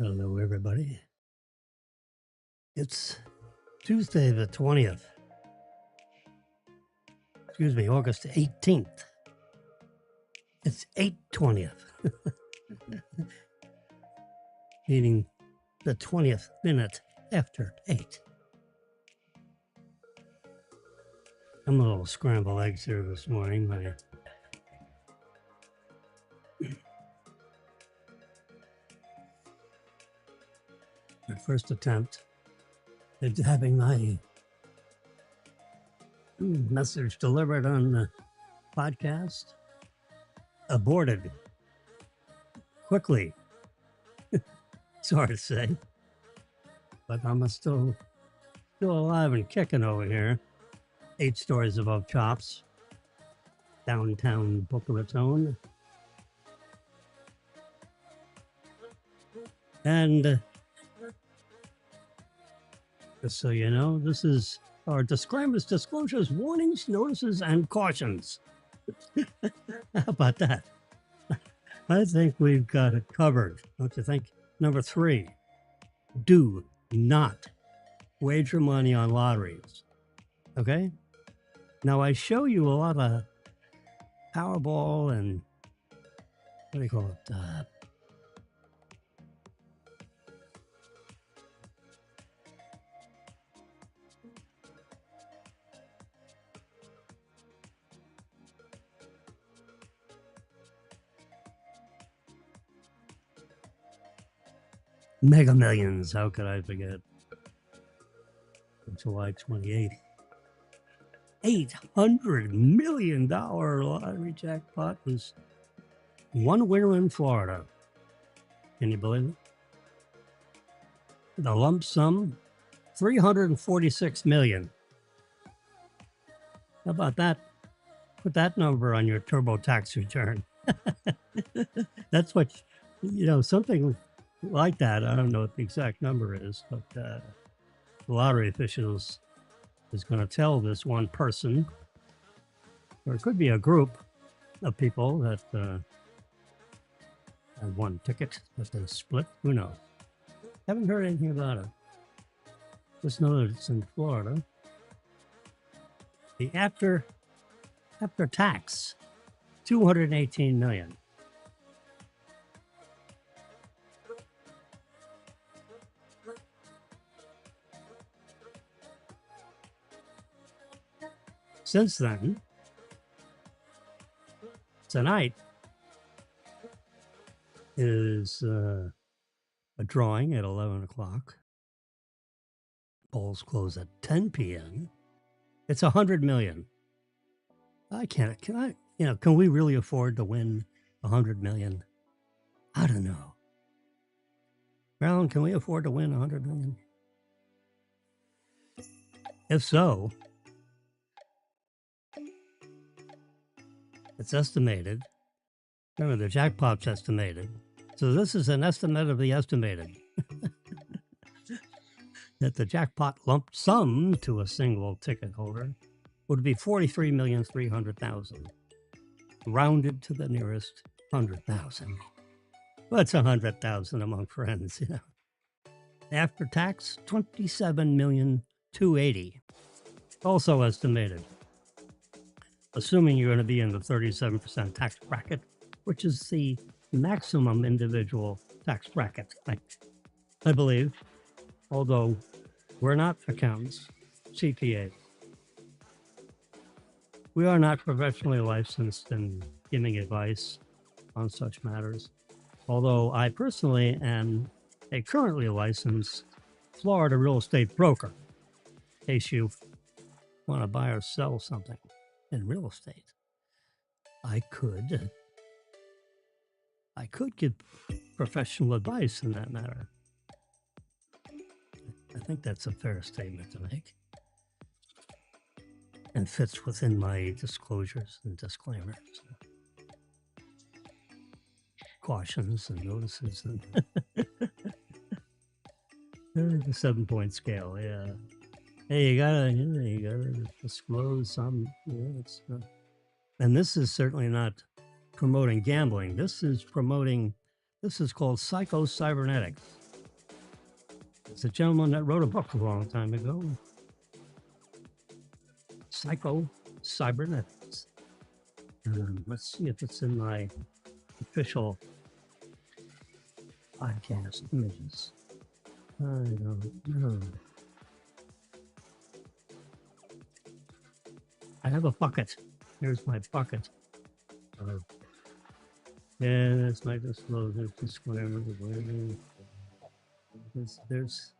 Hello, everybody. It's Tuesday the 20th. Excuse me, August 18th. It's 8:20th. Meaning the 20th minute after 8. I'm a little scrambled eggs here this morning. My first attempt at having my message delivered on the podcast aborted quickly. It's hard to say, but I'm still alive and kicking over here. 8 stories above Chops, downtown Boca Raton. And just so you know, this is our disclaimers, disclosures, warnings, notices, and cautions. How about that? I think we've got it covered, don't you think? Number 3, do not wager money on lotteries. Okay? Now, I show you a lot of Powerball and what do you call it? Mega Millions. How could I forget? July 28th. $800 million lottery jackpot was one winner in Florida. Can you believe it? The lump sum, $346 million. How about that? Put that number on your TurboTax return. That's what, something like that. I don't know what the exact number is, but the lottery officials is going to tell this one person, or it could be a group of people that had one ticket that they split. Who knows? Haven't heard anything about it. Just know that it's in Florida. The after tax, $218 million. Since then, tonight is a drawing at 11 o'clock. Polls close at 10 p.m. It's $100 million. Can we really afford to win $100 million? I don't know. Brown, can we afford to win $100 million? If so, it's estimated. Remember, the jackpot's estimated. So this is an estimate of the estimated. That the jackpot lump sum to a single ticket holder would be $43,300,000, rounded to the nearest 100,000. What's 100,000 among friends, After tax, $27,280,000, also estimated. Assuming you're going to be in the 37% tax bracket, which is the maximum individual tax bracket, I believe. Although we're not accountants, CPAs. We are not professionally licensed in giving advice on such matters. Although I personally am a currently licensed Florida real estate broker, in case you want to buy or sell something in real estate. I could give professional advice in that matter. I think that's a fair statement to make, and fits within my disclosures and disclaimers, cautions and notices, and the 7-point scale. Yeah. Hey, you gotta disclose some. And this is certainly not promoting gambling. This is called psycho-cybernetics. It's a gentleman that wrote a book a long time ago, Cybernetics. Let's see if it's in my official podcast images. I don't know. I have a bucket. Here's my bucket. Yeah, that's my disclosure. Disclaimer. There's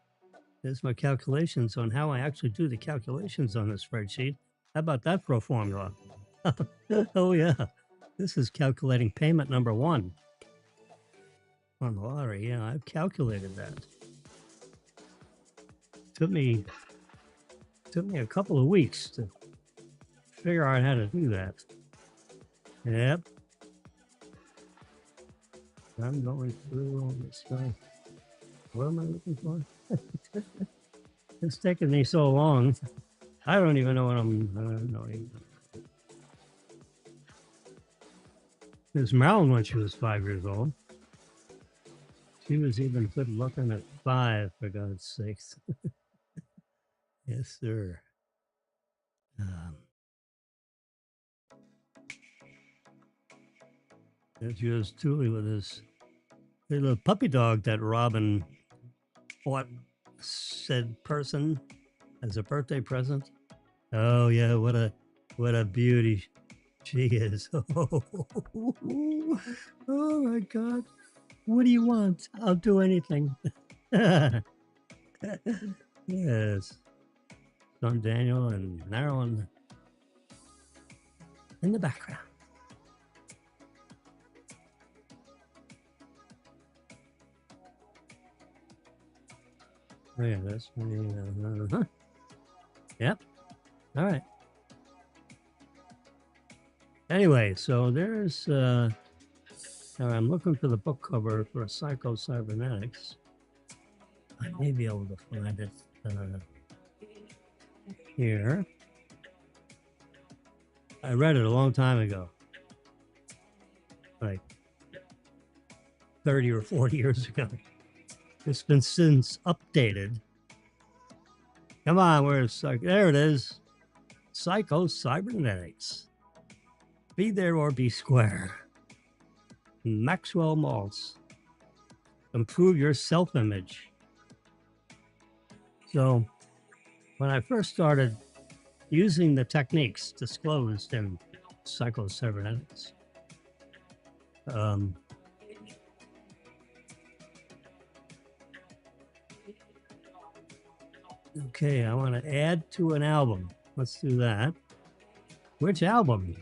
my calculations on how I actually do the calculations on the spreadsheet. How about that for a formula? Oh, yeah. This is calculating payment number 1 on the lottery. Yeah, I've calculated that. Took me a couple of weeks to figure out how to do that. Yep. I'm going through all this stuff. What am I looking for? It's taken me so long. I don't even know what I don't know. There's Marilyn when she was 5 years old. She was even good looking at 5, for God's sakes. Yes, sir. There she was, Tuli, with his little puppy dog that Robin bought said person as a birthday present. Oh yeah, what a beauty she is. Oh my God. What do you want? I'll do anything. Yes. Son Daniel and Marilyn in the background. Oh yeah, that's me. Yep. All right. Anyway, so there's I'm looking for the book cover for Psycho-Cybernetics. I may be able to find it here. I read it a long time ago, like 30 or 40 years ago. It's been since updated. Come on, there it is. Psycho-Cybernetics. Be there or be square. Maxwell Maltz. Improve your self-image. So when I first started using the techniques disclosed in Psycho-Cybernetics, okay, I want to add to an album. Let's do that. Which album?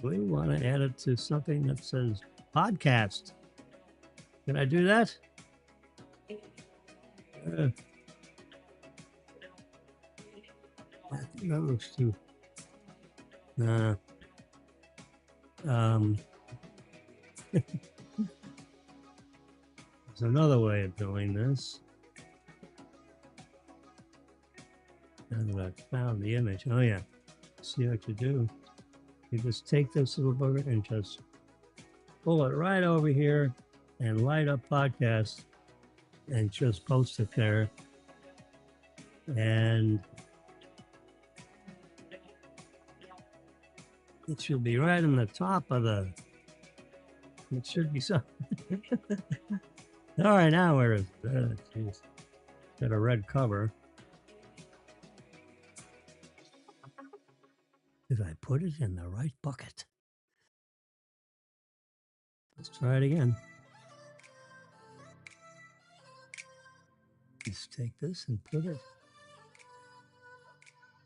We want to add it to something that says podcast. Can I do that? I think that looks too. There's another way of doing this. And I found the image. Oh yeah. See what you do. You just take this little bugger and just pull it right over here and light up podcast and just post it there. And it should be right in the top of the, it should be so. All right, now where is it? Geez. Got a red cover. Did I put it in the right bucket? Let's try it again. Just take this and put it.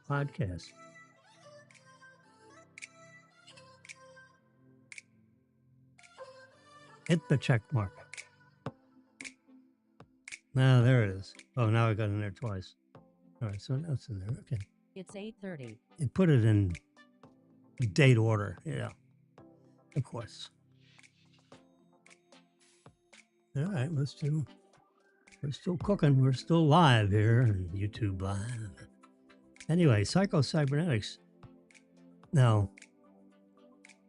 Podcast. Hit the check mark. Now there it is. Oh, now I got in there twice. All right, so now it's in there. Okay. It's 8:30. And put it in date order. Yeah, of course. All right, we're still cooking. We're still live here on YouTube Live. Anyway, Psycho-Cybernetics. Now,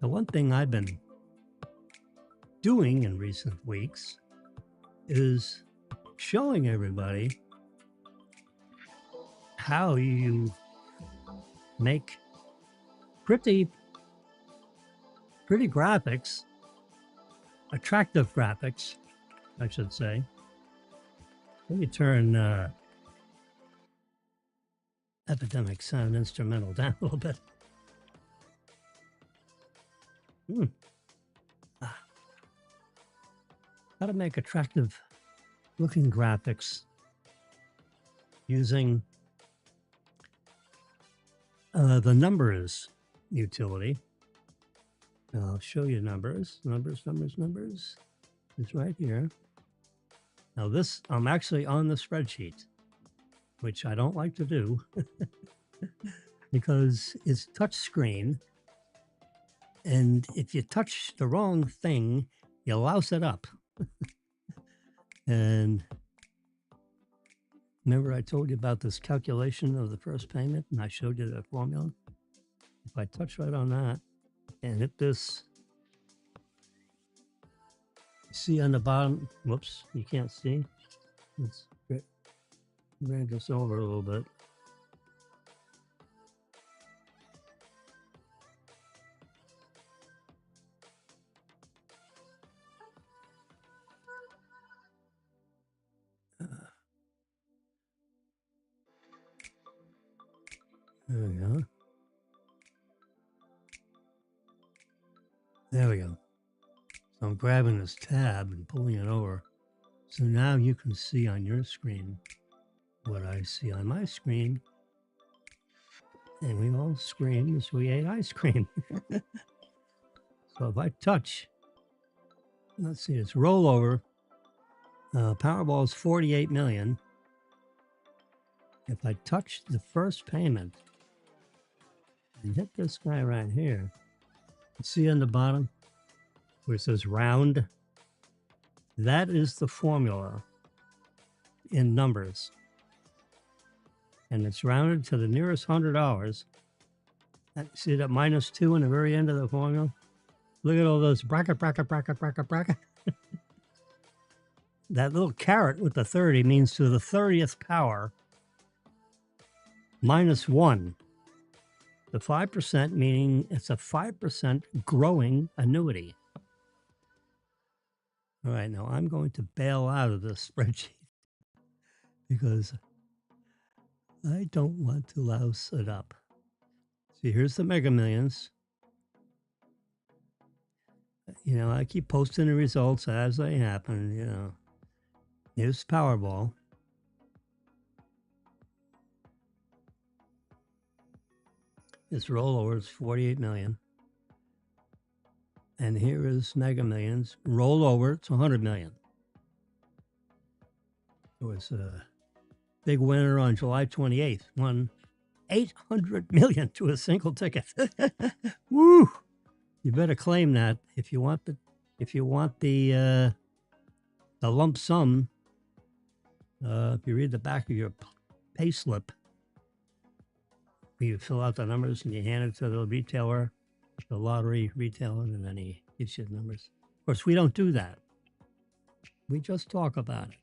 the one thing I've been doing in recent weeks is showing everybody how you make pretty graphics, attractive graphics, I should say. Let me turn Epidemic Sound Instrumental down a little bit. How to make attractive looking graphics using the Numbers utility. I'll show you numbers. It's right here. Now this, I'm actually on the spreadsheet, which I don't like to do because it's touch screen. And if you touch the wrong thing, you louse it up. And remember I told you about this calculation of the first payment and I showed you the formula? If I touch right on that and hit this, see on the bottom, whoops, you can't see. Let's drag this over a little bit. There we go. There we go. So I'm grabbing this tab and pulling it over. So now you can see on your screen what I see on my screen. And we all screamed as we ate ice cream. So if I touch, let's see, it's rollover. Powerball is 48 million. If I touch the first payment and hit this guy right here, see on the bottom where it says round? That is the formula in Numbers. And it's rounded to the nearest $100. See that -2 in the very end of the formula? Look at all those bracket. That little caret with the 30 means to the 30th power -1. The 5% meaning it's a 5% growing annuity. All right, now I'm going to bail out of this spreadsheet because I don't want to louse it up. See, here's the Mega Millions. You know, I keep posting the results as they happen, you know. Here's Powerball. This rollover is 48 million. And here is Mega Millions. Rollover, it's 100 million. It was a big winner on July 28th. Won 800 million to a single ticket. Woo! You better claim that if you want the lump sum. If you read the back of your pay slip, you fill out the numbers and you hand it to the retailer, the lottery retailer, and then he gives you the numbers. Of course, we don't do that. We just talk about it.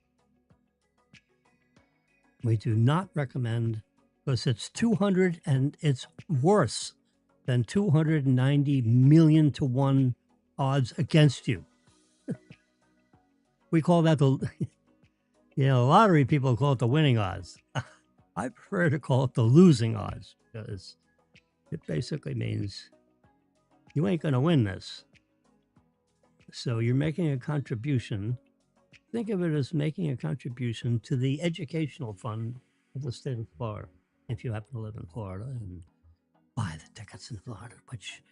We do not recommend, because it's 200 and it's worse than 290 million to 1 odds against you. We call that the, you know, lottery people call it the winning odds. I prefer to call it the losing odds because it basically means you ain't going to win this. So you're making a contribution. Think of it as making a contribution to the educational fund of the state of Florida, if you happen to live in Florida and buy the tickets in Florida, which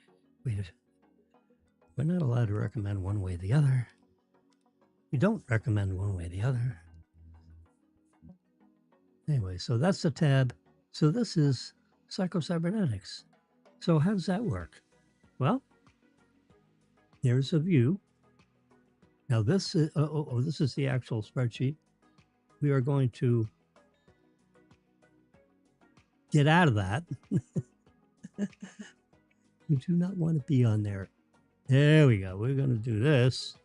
we're not allowed to recommend one way or the other. We don't recommend one way or the other. Anyway, so that's the tab. So this is psychocybernetics. So how does that work? Well, here's a view. Now this is this is the actual spreadsheet. We are going to get out of that. You do not want to be on there. There we go. We're going to do this.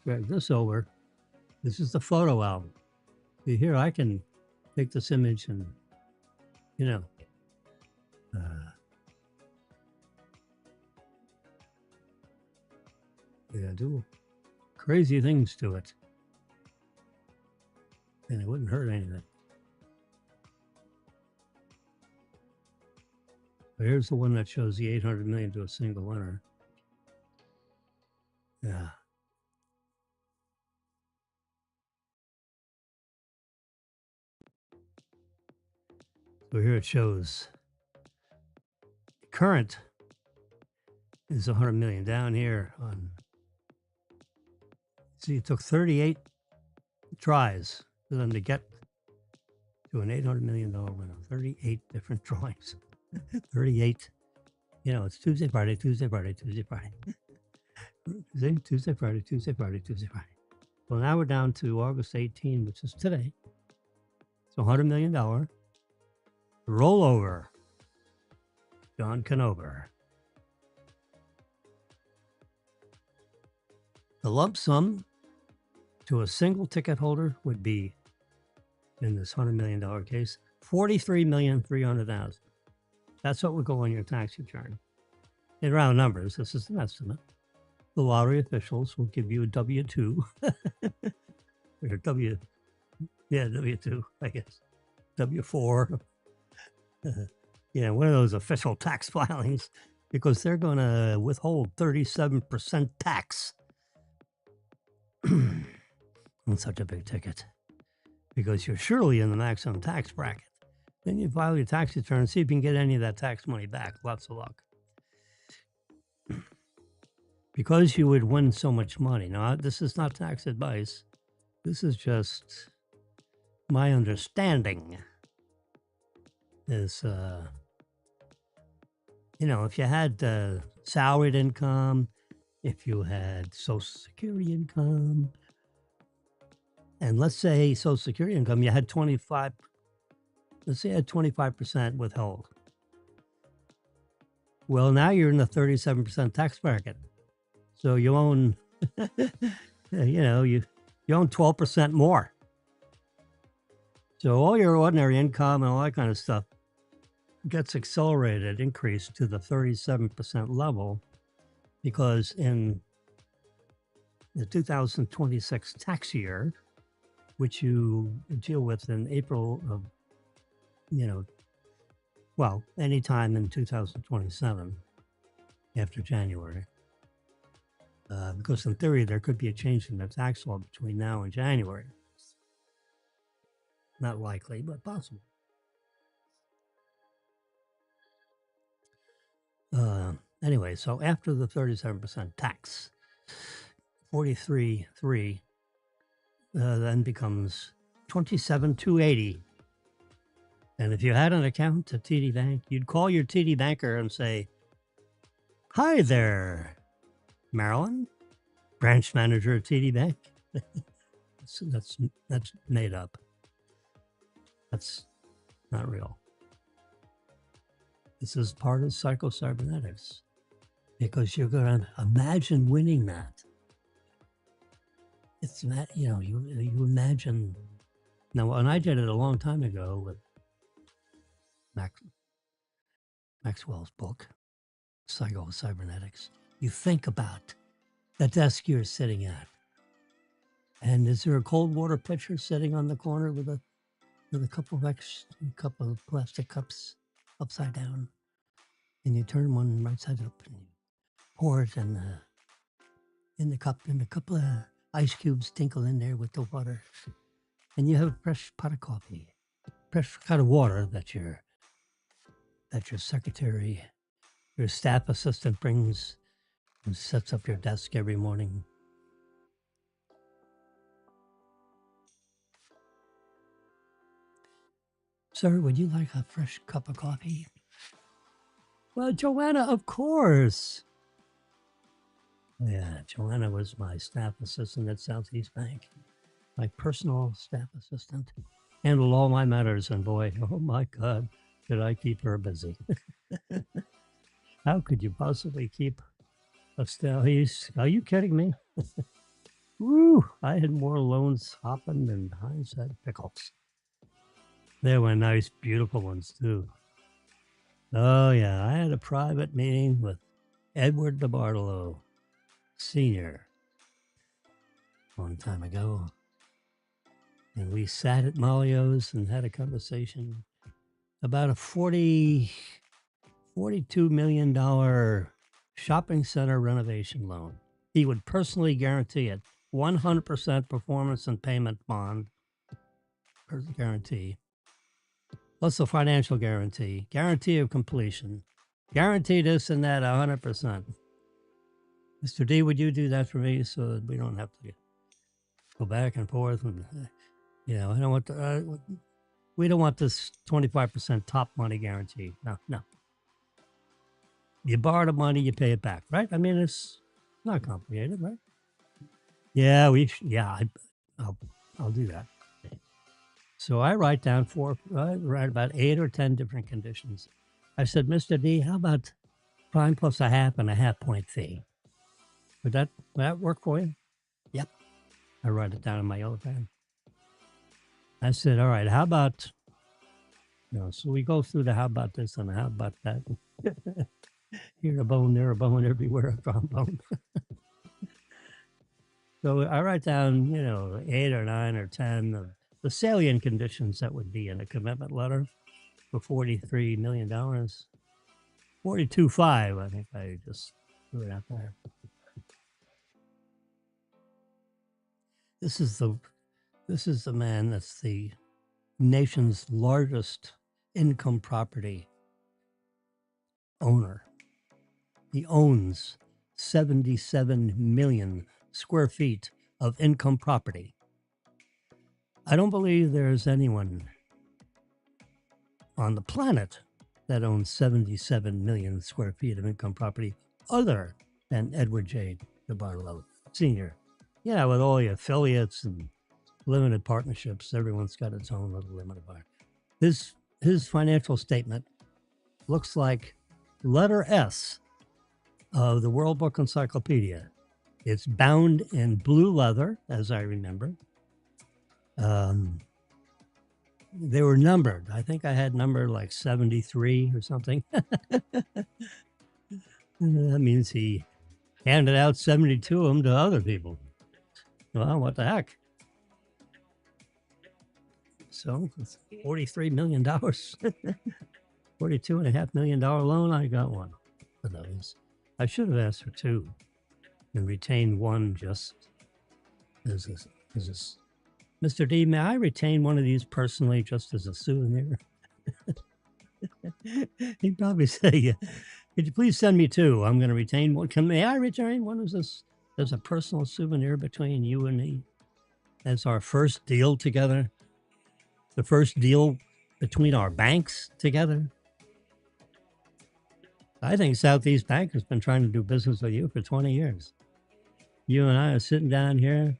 Drag this over. This is the photo album. See, here I can take this image and, you know, do crazy things to it. And it wouldn't hurt anything. But here's the one that shows the 800 million to a single winner. Yeah. So here it shows current is 100 million down here on. See, it took 38 tries for them to get to an $800 million winner. 38 different drawings. 38. You know, it's Tuesday, Friday, Tuesday, Friday, Tuesday, Friday. Tuesday, Friday, Tuesday, Friday, Tuesday, Friday. Well, now we're down to August 18, which is today. It's $100 million. Rollover. John Canover. The lump sum to a single ticket holder would be, in this $100 million case, $43,300,000. That's what would go on your tax return. In round numbers, this is an estimate. The lottery officials will give you a W-2. Or W-2, I guess. W-4. Yeah, one of those official tax filings, because they're going to withhold 37% tax on such a big ticket, because you're surely in the maximum tax bracket. Then you file your tax return and see if you can get any of that tax money back. Lots of luck. Because you would win so much money. Now, this is not tax advice. This is just my understanding is, you know, if you had salaried income, if you had Social Security income, and let's say Social Security income, you had 25, let's say you had 25% withheld. Well, now you're in the 37% tax bracket. So you own, you know, you own 12% more. So all your ordinary income and all that kind of stuff gets accelerated, increased to the 37% level, because in the 2026 tax year, which you deal with in April of, you know, well, anytime in 2027 after January, because in theory there could be a change in the tax law between now and January. Not likely, but possible. Anyway, so after the 37% tax, 43.3 then becomes 27,280. And if you had an account at TD Bank, you'd call your TD banker and say, "Hi there, Marilyn, branch manager at TD Bank." That's made up. That's not real. This is part of psycho-cybernetics, because you're going to imagine winning that. It's that, you know, you imagine. Now, when I did it a long time ago with Maxwell's book, Psycho-Cybernetics, you think about the desk you're sitting at. And is there a cold water pitcher sitting on the corner with a couple of plastic cups upside down? And you turn one right side up and you pour it in the cup, and a couple of ice cubes tinkle in there with the water. And you have a fresh pot of coffee, fresh pot of water that your secretary, your staff assistant brings and sets up your desk every morning. "Sir, would you like a fresh cup of coffee?" "Well, Joanna, of course." Yeah, Joanna was my staff assistant at Southeast Bank, my personal staff assistant. Handled all my matters, and boy, oh my God, did I keep her busy. How could you possibly keep a staff? Are you kidding me? Woo! I had more loans hopping than Heinz had pickles. They were nice, beautiful ones too. Oh yeah, I had a private meeting with Edward DeBartolo, Sr. a long time ago. And we sat at Malio's and had a conversation about a $42 million shopping center renovation loan. He would personally guarantee it, 100% performance and payment bond guarantee, plus a financial guarantee of completion, guarantee this and that 100%. Mr. D, would you do that for me so that we don't have to go back and forth? And, I don't want to, we don't want this 25% top money guarantee. No, no. You borrow the money, you pay it back, right? I mean, it's not complicated, right? Yeah, I'll do that. So I write down I write about 8 or 10 different conditions. I said, Mr. D, how about prime plus a half and a half point fee? Would that work for you? Yep. I write it down in my yellow pen. I said, all right, how about, so we go through the how about this and how about that. Here a bone, there a bone, everywhere a trombone. So I write down, 8 or 9 or 10 of the salient conditions that would be in a commitment letter for $43 million. 42.5, I think I just threw it out there. This is the man that's the nation's largest income property owner. He owns 77 million square feet of income property. I don't believe there's anyone on the planet that owns 77 million square feet of income property other than Edward J. DeBartolo Sr. Yeah, with all the affiliates and limited partnerships, everyone's got its own little limited partner. His financial statement looks like letter S of the World Book Encyclopedia. It's bound in blue leather, as I remember. They were numbered. I think I had number like 73 or something. That means he handed out 72 of them to other people. Well, what the heck? So it's $43 million. $42.5 million loan. I got one for those. I should have asked for 2 and retained one just as a Mr. D, may I retain one of these personally just as a souvenir? He'd probably say, could you please send me 2? I'm going to retain one. May I retain one of this as a personal souvenir between you and me? As our first deal together? The first deal between our banks together? I think Southeast Bank has been trying to do business with you for 20 years. You and I are sitting down here,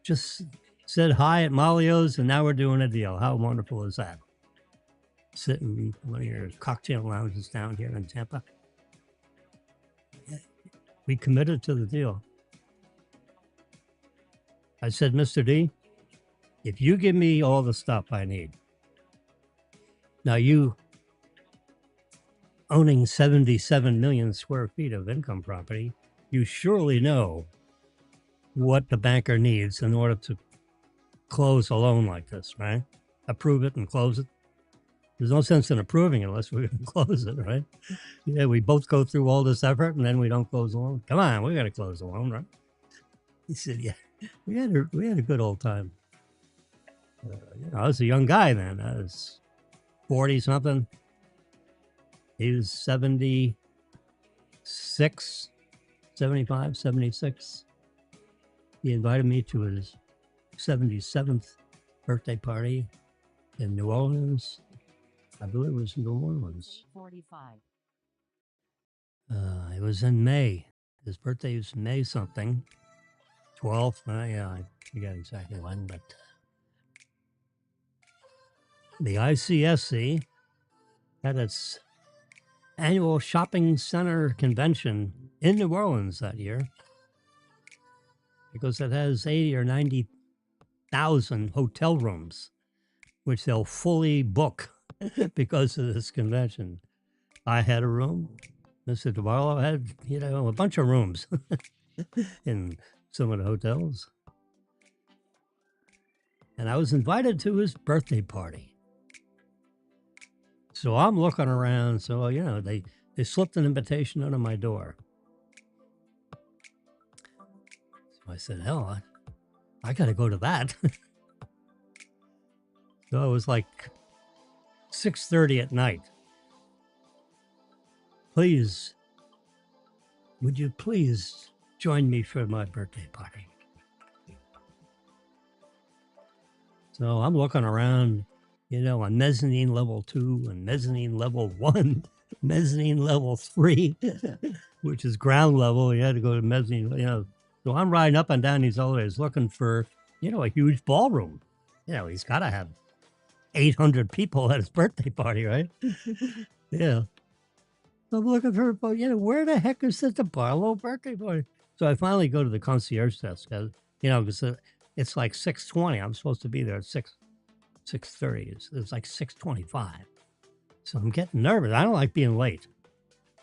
just said hi at Malio's, and now we're doing a deal. How wonderful is that? Sitting in one of your cocktail lounges down here in Tampa. We committed to the deal. I said, Mr. D, if you give me all the stuff I need, now you owning 77 million square feet of income property, you surely know what the banker needs in order to close a loan like this, right? Approve it and close it. There's no sense in approving it unless we're going to close it, right? Yeah, we both go through all this effort and then we don't close the loan. Come on, we got to close the loan, right? He said, yeah, we had a good old time. I was a young guy then. I was 40-something. He was 76, 75, 76. He invited me to his 77th birthday party in New Orleans. I believe it was New Orleans. 45. It was in May. His birthday was May something. 12th. Yeah, I forget exactly when, but the ICSC had its annual shopping center convention in New Orleans that year. because it has 80 or 90,000 hotel rooms, which they'll fully book because of this convention. I had a room. Mr. DeBarlo had, a bunch of rooms in some of the hotels. And I was invited to his birthday party. So I'm looking around. So, they slipped an invitation under my door. So I said, hell, I got to go to that. So it was like 6:30 at night. Please, would you please join me for my birthday party? So I'm looking around, on mezzanine level 2 and mezzanine level 1, mezzanine level 3, which is ground level. You had to go to mezzanine, So I'm riding up and down these elevators looking for, a huge ballroom. He's got to have 800 people at his birthday party, right? Yeah. So I'm looking for, where the heck is the DeBarlo birthday party? So I finally go to the concierge desk, because it's like 6:20. I'm supposed to be there at 6:30. It's like 6:25. So I'm getting nervous. I don't like being late.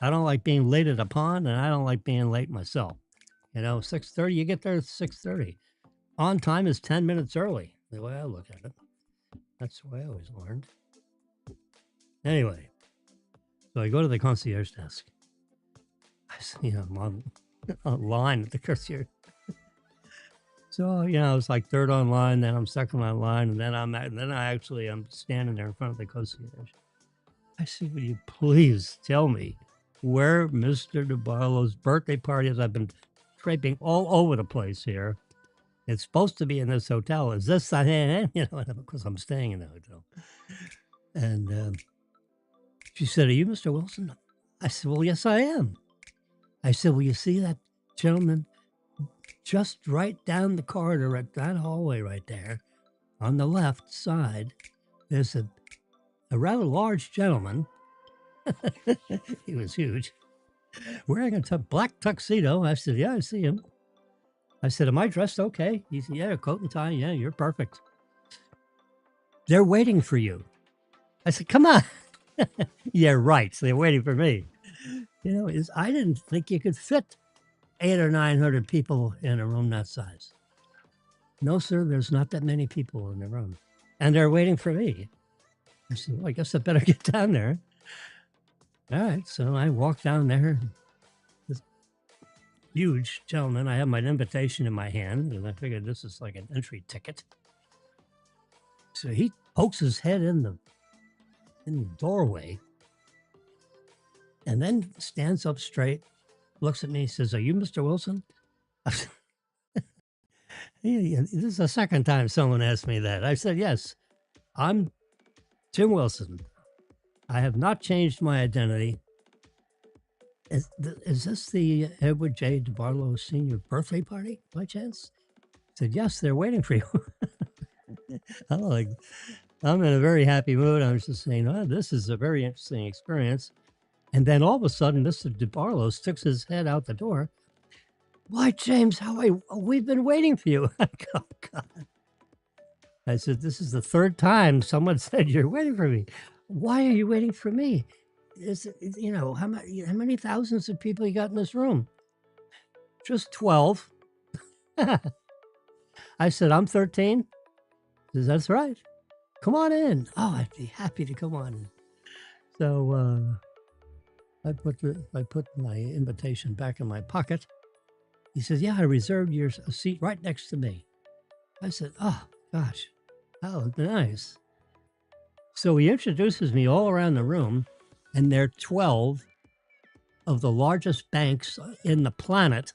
I don't like being late at a pond, and I don't like being late myself. 6:30, you get there at 6:30. On time is 10 minutes early, the way I look at it. That's the way I always learned. Anyway, so I go to the concierge desk. I see I'm on line at the concierge. So, I was like third on line, then I'm second on line, and then I'm standing there in front of the concierge. I said, will you please tell me where Mr. DeBarlo's birthday party is? I've been traipsing all over the place here. It's supposed to be in this hotel. Is this, because I'm staying in the hotel. And she said, are you Mr. Wilson? I said, well, yes, I am. I said, well, you see that gentleman just right down the corridor at that hallway right there on the left side? There's a rather large gentleman. He was huge, wearing a black tuxedo. I said, yeah, I see him. I said, am I dressed okay? He said, yeah, coat and tie. Yeah, you're perfect. They're waiting for you. I said, come on. Yeah, right. So they're waiting for me. I didn't think you could fit 800 or 900 people in a room that size. No, sir, there's not that many people in the room. And they're waiting for me. I said, well, I guess I better get down there. All right, so I walked down there. This huge gentleman, I have my invitation in my hand, and I figured this is like an entry ticket. So he pokes his head in the doorway and then stands up straight, looks at me, says, are you Mr. Wilson? This is the second time someone asked me that. I said, yes, I'm Tim Wilson. I have not changed my identity. Is this the Edward J. DeBarlo Sr. birthday party by chance? I said, yes, they're waiting for you. I'm in a very happy mood. I was just saying, oh, this is a very interesting experience. And then all of a sudden, Mr. DeBarlo sticks his head out the door. Why, James, we've been waiting for you. Oh, God. I said, this is the third time someone said you're waiting for me. Why are you waiting for me? How many thousands of people you got in this room? Just 12. I said, I'm 13. He says, that's right. Come on in. Oh, I'd be happy to come on in. So I put my invitation back in my pocket. He says, yeah, I reserved a seat right next to me. I said, oh, gosh, how nice. So he introduces me all around the room, and there are 12 of the largest banks in the planet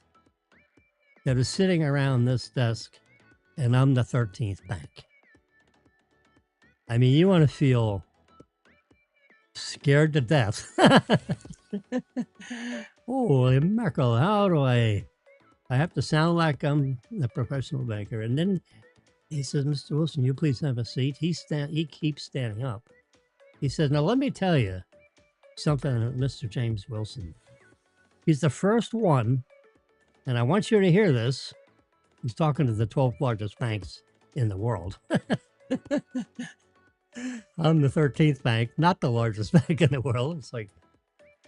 that are sitting around this desk, and I'm the 13th bank. I mean, you want to feel scared to death. Holy mackerel, how do I have to sound like I'm a professional banker. And then he says, Mr. Wilson, you please have a seat. He keeps standing up. He says, now let me tell you something, Mr. James Wilson. He's the first one, and I want you to hear this. He's talking to the 12th largest banks in the world. I'm the 13th bank, not the largest bank in the world. It's like,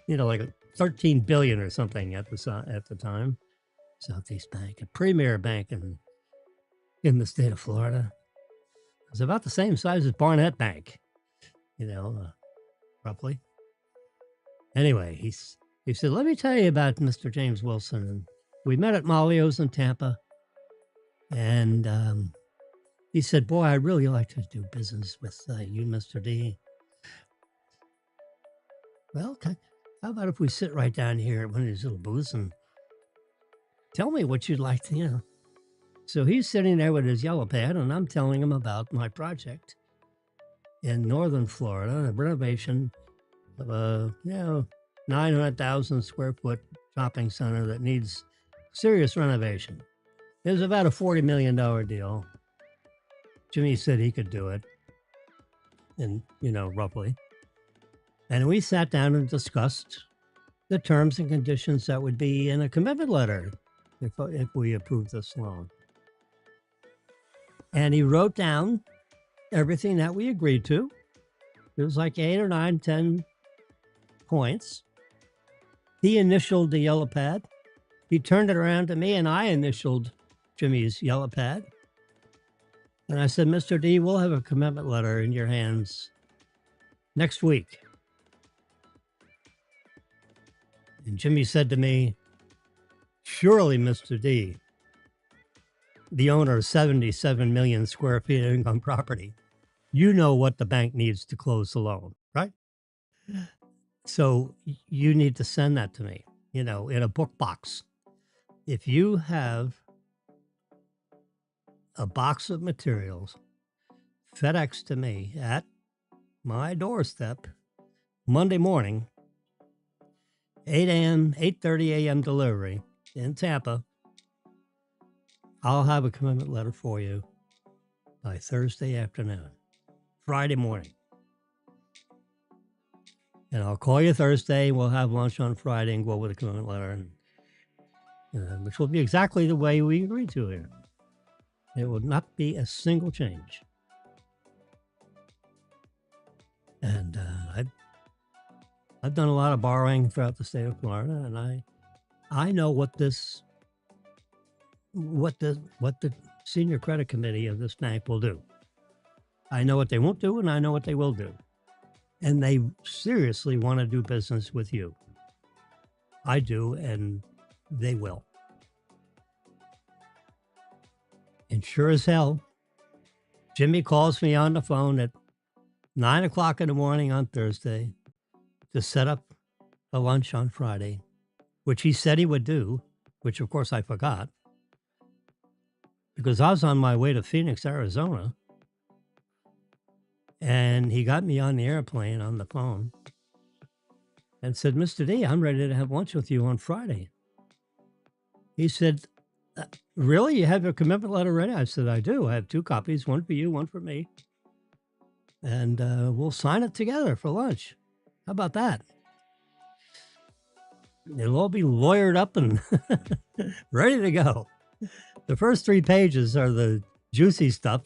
like 13 billion or something at the time. Southeast Bank, a premier bank in the state of Florida. It's about the same size as Barnett Bank, roughly. Anyway, he said, let me tell you about Mr. James Wilson. And we met at Malio's in Tampa. And he said, boy, I'd really like to do business with you, Mr. D. Well, how about if we sit right down here at one of these little booths and tell me what you'd like to, So he's sitting there with his yellow pad, and I'm telling him about my project in northern Florida, a renovation of a 900,000 square foot shopping center that needs serious renovation. It was about a $40 million deal. Jimmy said he could do it, and roughly. And we sat down and discussed the terms and conditions that would be in a commitment letter if we approved this loan. And he wrote down everything that we agreed to. It was like 8 or 9, 10 points. He initialed the yellow pad. He turned it around to me, and I initialed Jimmy's yellow pad. And I said, Mr. D, we'll have a commitment letter in your hands next week. And Jimmy said to me, surely, Mr. D, the owner of 77 million square feet of income property, you know what the bank needs to close the loan, right? So you need to send that to me, in a book box. If you have a box of materials FedEx to me at my doorstep Monday morning, 8 a.m., 8:30 a.m. delivery in Tampa, I'll have a commitment letter for you by Thursday afternoon, Friday morning. And I'll call you Thursday. We'll have lunch on Friday and go over the commitment letter, which will be exactly the way we agreed to here. It will not be a single change. And I've done a lot of borrowing throughout the state of Florida, and I know what the senior credit committee of this bank will do. I know what they won't do, and I know what they will do. And they seriously want to do business with you. I do, and they will. And sure as hell, Jimmy calls me on the phone at 9 o'clock in the morning on Thursday to set up a lunch on Friday, which he said he would do, which of course I forgot, because I was on my way to Phoenix, Arizona. And he got me on the airplane on the phone and said, Mr. D, I'm ready to have lunch with you on Friday. He said, really? You have your commitment letter ready? I said, I do. I have 2 copies, one for you, one for me. And we'll sign it together for lunch. How about that? It'll all be lawyered up and ready to go. The first 3 pages are the juicy stuff.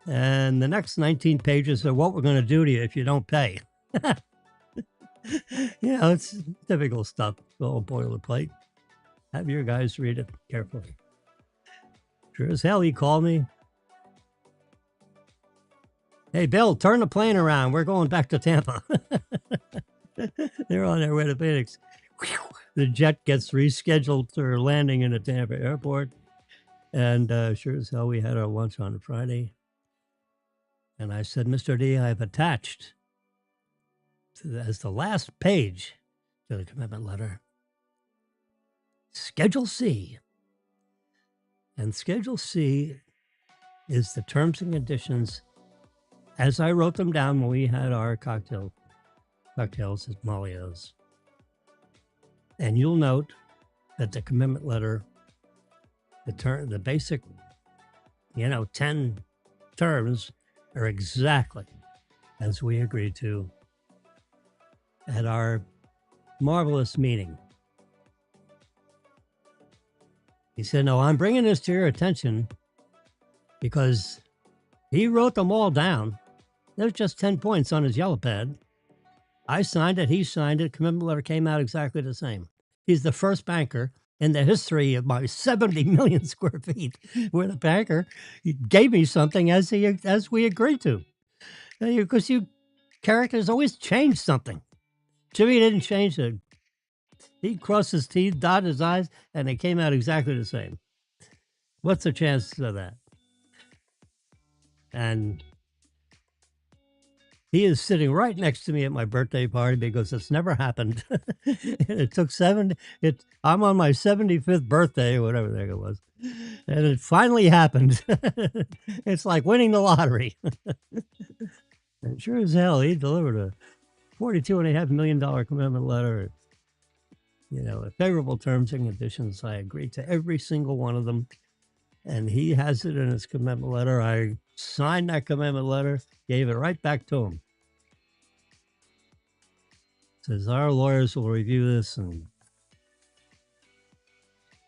And the next 19 pages are what we're going to do to you if you don't pay. It's typical stuff, all boilerplate. Have your guys read it carefully. Sure as hell, he called me. Hey, Bill, turn the plane around. We're going back to Tampa. They're on their way to Phoenix. The jet gets rescheduled for landing in the Tampa airport. And sure as hell, we had our lunch on Friday. And I said, Mr. D, I've attached as the last page to the commitment letter, Schedule C. And Schedule C is the terms and conditions as I wrote them down when we had our cocktails at Malio's. And you'll note that the commitment letter, the basic, 10 terms are exactly as we agreed to at our marvelous meeting. He said, no, I'm bringing this to your attention because he wrote them all down. There's just 10 points on his yellow pad. I signed it. He signed it. Commitment letter came out exactly the same. He's the first banker in the history of my 70 million square feet where the banker gave me something as we agreed to. Because you characters always change something. Jimmy didn't change it. He crossed his T's, dotted his I's, and they came out exactly the same. What's the chances of that? And he is sitting right next to me at my birthday party because it's never happened. It took I'm on my 75th birthday or whatever the heck it was. And it finally happened. It's like winning the lottery. And sure as hell, he delivered a $42.5 million commitment letter. Favorable terms and conditions. I agreed to every single one of them. And he has it in his commitment letter. I signed that commitment letter, gave it right back to him. Says, our lawyers will review this. And,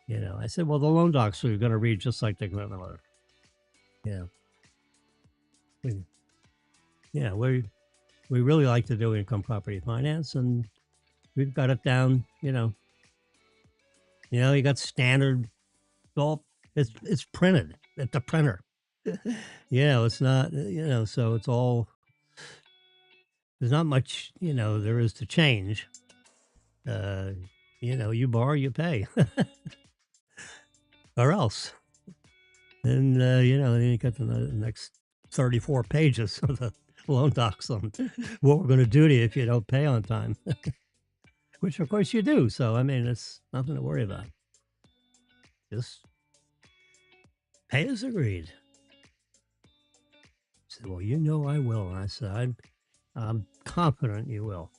I said, well, the loan docs are going to read just like the commitment letter. We really like to do income property finance, and we've got it down, you got standard, it's printed at the printer. It's not, so it's all, there's not much, there is to change. You borrow, you pay. Or else. And, then you got the next 34 pages of the loan docs on what we're going to do to you if you don't pay on time. Which, of course, you do. So, I mean, it's nothing to worry about. Just pay as agreed. He said, well, I will. And I said, I'm confident you will.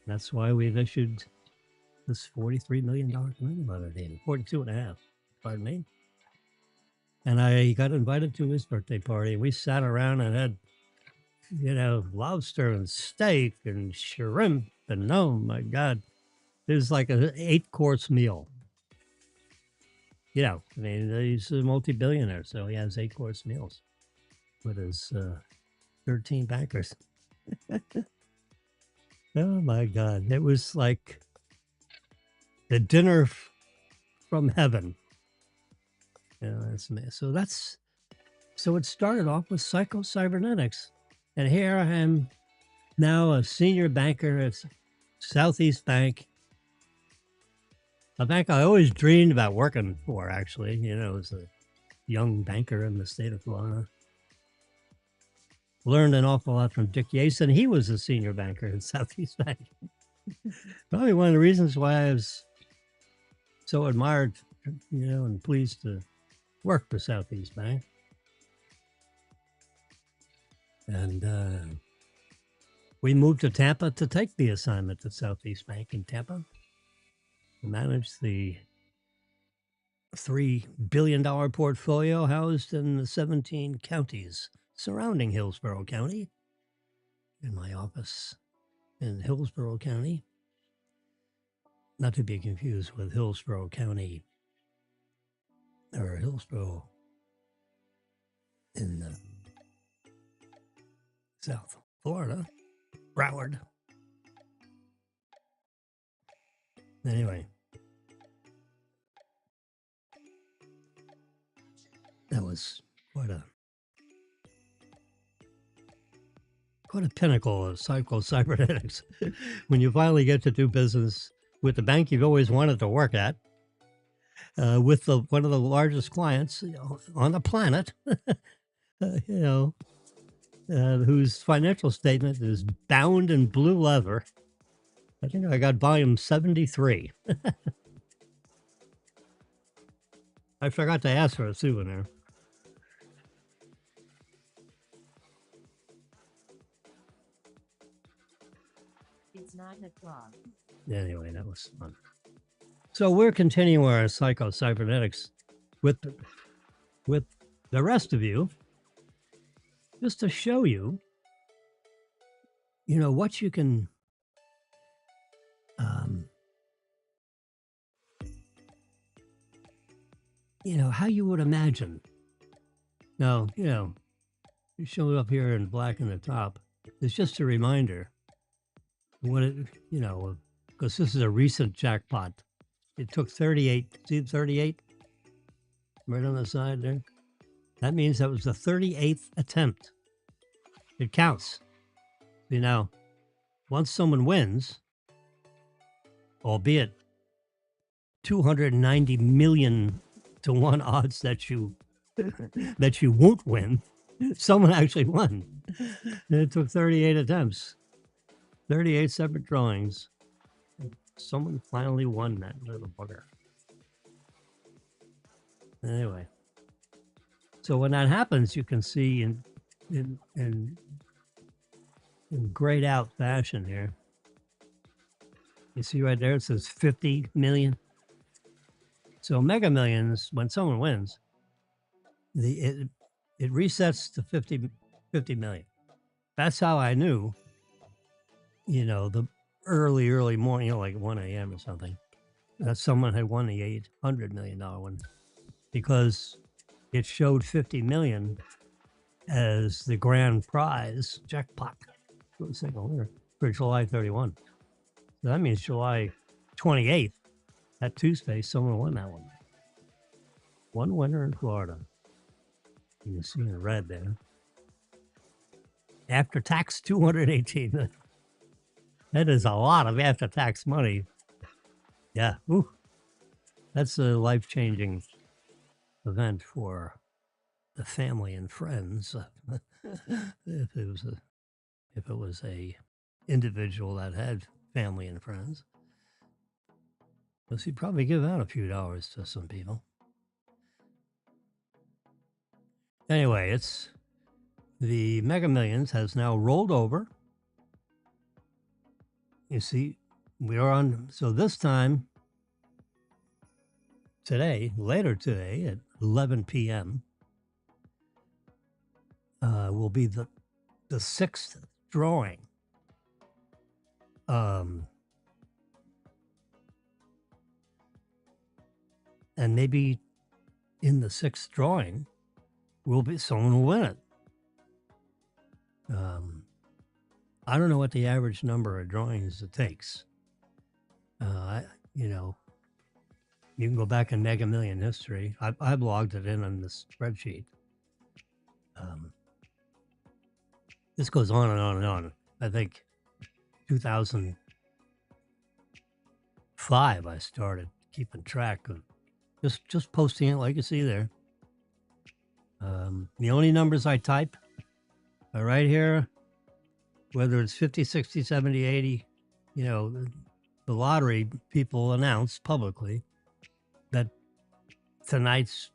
That's why we've issued this $43 million commitment letter, 42.5, pardon me. And I got invited to his birthday party. We sat around and had, lobster and steak and shrimp. And oh my God, it was like an 8-course meal. He's a multi-billionaire, so he has 8-course meals with his 13 bankers. Oh my God. It was like the dinner from heaven. So it started off with psycho-cybernetics. And here I am now a senior banker at Southeast Bank, a bank I always dreamed about working for, actually, as a young banker in the state of Florida. Learned an awful lot from Dick Yates, and he was a senior banker in Southeast Bank. Probably one of the reasons why I was so admired, and pleased to work for Southeast Bank. And we moved to Tampa to take the assignment at Southeast Bank in Tampa. Managed the $3 billion portfolio housed in the 17 counties surrounding Hillsborough County. In my office in Hillsborough County, not to be confused with Hillsborough County or Hillsborough in South Florida, Broward. Anyway, that was quite a pinnacle of psycho-cybernetics. When you finally get to do business with the bank you've always wanted to work at, with one of the largest clients on the planet, whose financial statement is bound in blue leather. I think I got volume 73. I forgot to ask for a souvenir. It's 9 o'clock. Anyway, that was fun. So we're continuing our psycho-cybernetics with the rest of you, just to show you, what you can how you would imagine. Now, you show it up here in black in the top. It's just a reminder what it, because this is a recent jackpot. It took 38, see 38 right on the side there? That means that was the 38th attempt. It counts. Once someone wins, albeit 290 million to 1 odds that you that you won't win, someone actually won. And it took 38 attempts, 38 separate drawings. Someone finally won that little bugger. Anyway, so when that happens, you can see in grayed out fashion here. You see right there, it says 50 million. So Mega Millions, when someone wins, it resets to 50 million. That's how I knew, the early morning, like 1 a.m. or something, that someone had won the $800 million one, because it showed 50 million as the grand prize jackpot for the single winner for July 31. So that means July 28th, that Tuesday, someone won that one. One winner in Florida. You can see in red there. After tax, 218 million. That is a lot of after tax money. Yeah. Ooh. That's a life-changing event for the family and friends. if it was a individual that had family and friends, because he'd probably give out a few dollars to some people. Anyway, it's the Mega Millions has now rolled over. You see, we are on. So this time later today at 11 p.m. Will be the 6th drawing. And maybe in the 6th drawing someone will win it. I don't know what the average number of drawings it takes. You can go back in Mega Million history. I logged it in on this spreadsheet. This goes on and on and on. I think 2005 I started keeping track of just posting it like you see there. The only numbers I type are right here, whether it's 50, 60, 70, 80, the lottery people announce publicly that tonight's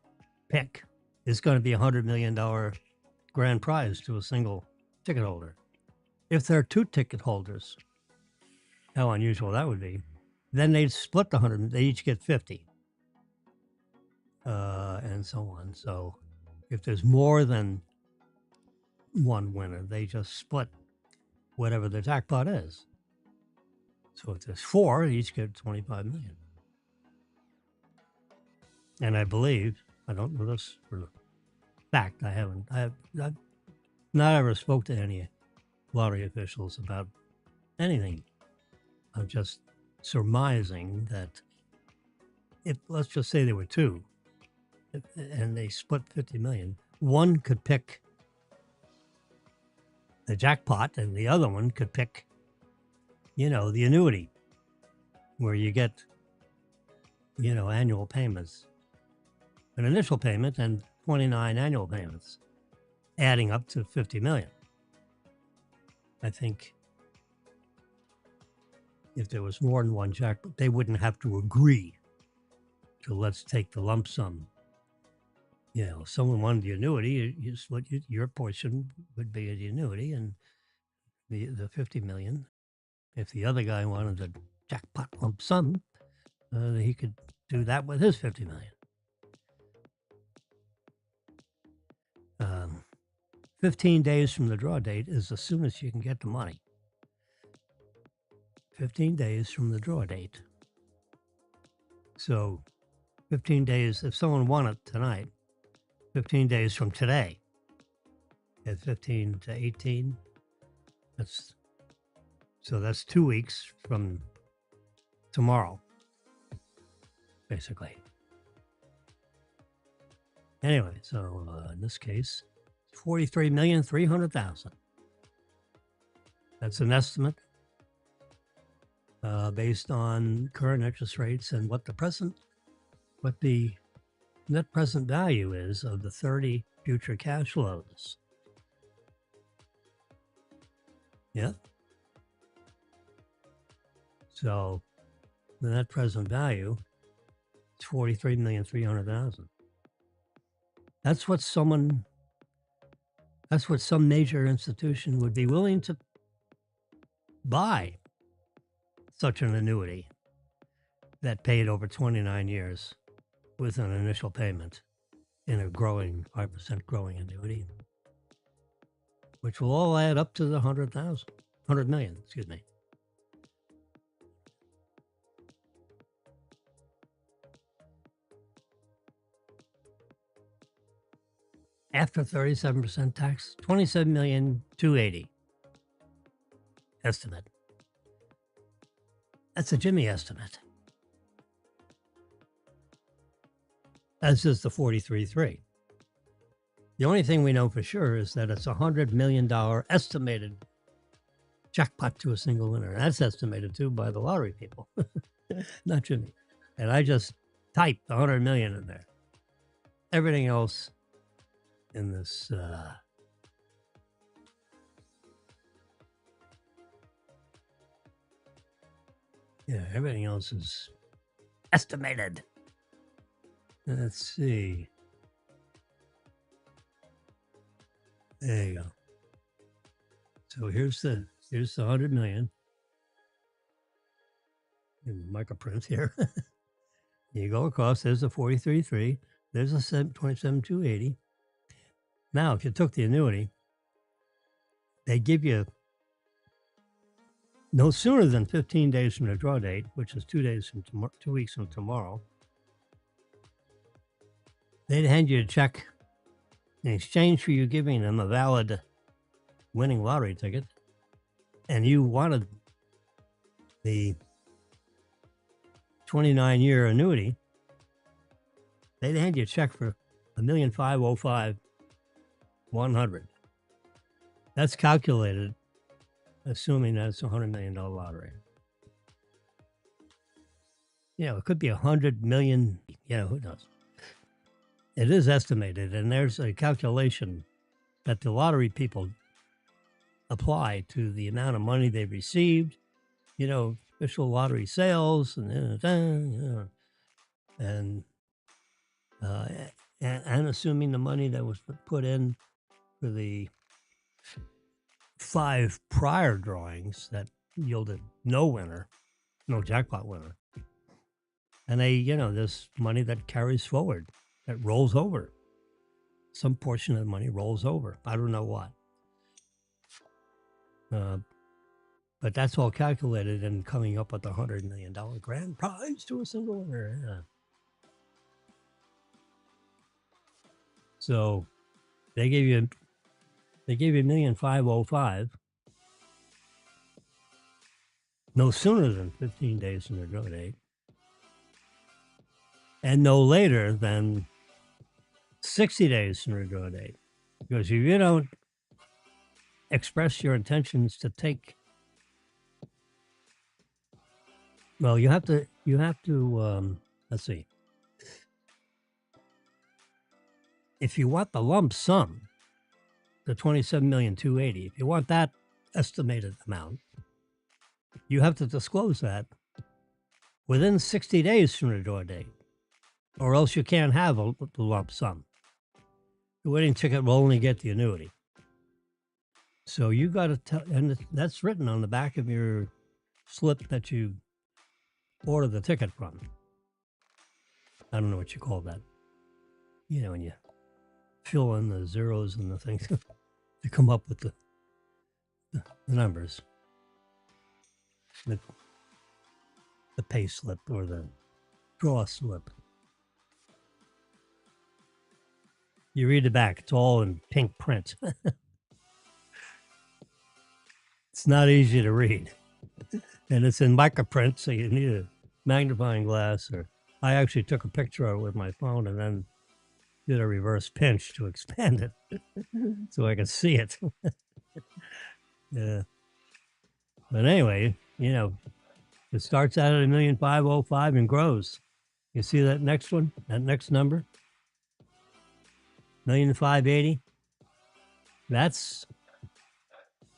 pick is going to be $100 million grand prize to a single ticket holder. If there are 2 ticket holders, how unusual that would be, then they'd split the 100, they each get 50, and so on. So if there's more than one winner, they just split whatever the jackpot is. So if there's 4, they each get 25 million. And I believe, I don't know this for a fact, I've not ever spoke to any lottery officials about anything. I'm just surmising that let's just say there were 2, and they split 50 million. One could pick the jackpot, and the other one could pick, the annuity, where you get, annual payments, an initial payment and 29 annual payments, adding up to 50 million. I think if there was more than one jackpot, they wouldn't have to agree to let's take the lump sum. Someone wanted the annuity, your portion would be the annuity and the 50 million. If the other guy wanted the jackpot lump sum, he could do that with his 50 million. 15 days from the draw date is as soon as you can get the money. 15 days from the draw date. So 15 days, if someone won it tonight, 15 days from today, at 15 to 18, that's 2 weeks from tomorrow, basically. Anyway, so in this case, 43,300,000. That's an estimate based on current interest rates and what the net present value is of the 30 future cash flows. Yeah. So the net present value is 43,300,000. That's what some major institution would be willing to buy such an annuity that paid over 29 years with an initial payment in a growing 5% growing annuity, which will all add up to the 100 million, excuse me. After 37% tax, 27,280,000 estimate. That's a Jimmy estimate. As is the 43.3. The only thing we know for sure is that it's $100 million estimated jackpot to a single winner. That's estimated too by the lottery people, not Jimmy. And I just typed 100 million in there. Everything else in this everything else is estimated. Let's see. There you go. So here's the 100 million in microprint here. You go across, there's a 43.3, there's a 27,280. Now, if you took the annuity, they give you no sooner than 15 days from the draw date, which is 2 weeks from tomorrow. They'd hand you a check in exchange for you giving them a valid winning lottery ticket, and you wanted the 29-year annuity. They'd hand you a check for $1,505,100. That's calculated, assuming that's a $100 million lottery. It could be 100 million. Who knows? It is estimated, and there's a calculation that the lottery people apply to the amount of money they received, official lottery sales, and assuming the money that was put in for the 5 prior drawings that yielded no winner, no jackpot winner. And this money that carries forward, that rolls over. Some portion of the money rolls over. I don't know what. But that's all calculated and coming up with the $100 million grand prize to a single winner. Yeah. So they gave you $1,505,000 no sooner than 15 days from the draw date, and no later than 60 days from the draw date. Because if you don't express your intentions to take, well, you have to let's see. If you want the lump sum, the 27,280,000, if you want that estimated amount, you have to disclose that within 60 days from the draw date, or else you can't have the lump sum. The winning ticket will only get the annuity. So you got to tell, and that's written on the back of your slip that you order the ticket from. I don't know what you call that. When you fill in the zeros and the things to come up with the numbers. The pay slip or the draw slip. You read the back, it's all in pink print. It's not easy to read. And it's in microprint, so you need a magnifying glass. Or I actually took a picture of it with my phone and then did a reverse pinch to expand it so I could see it. Yeah. But anyway, it starts out at 1,505,000 and grows. You see that next one, that next number? 1,580,000. That's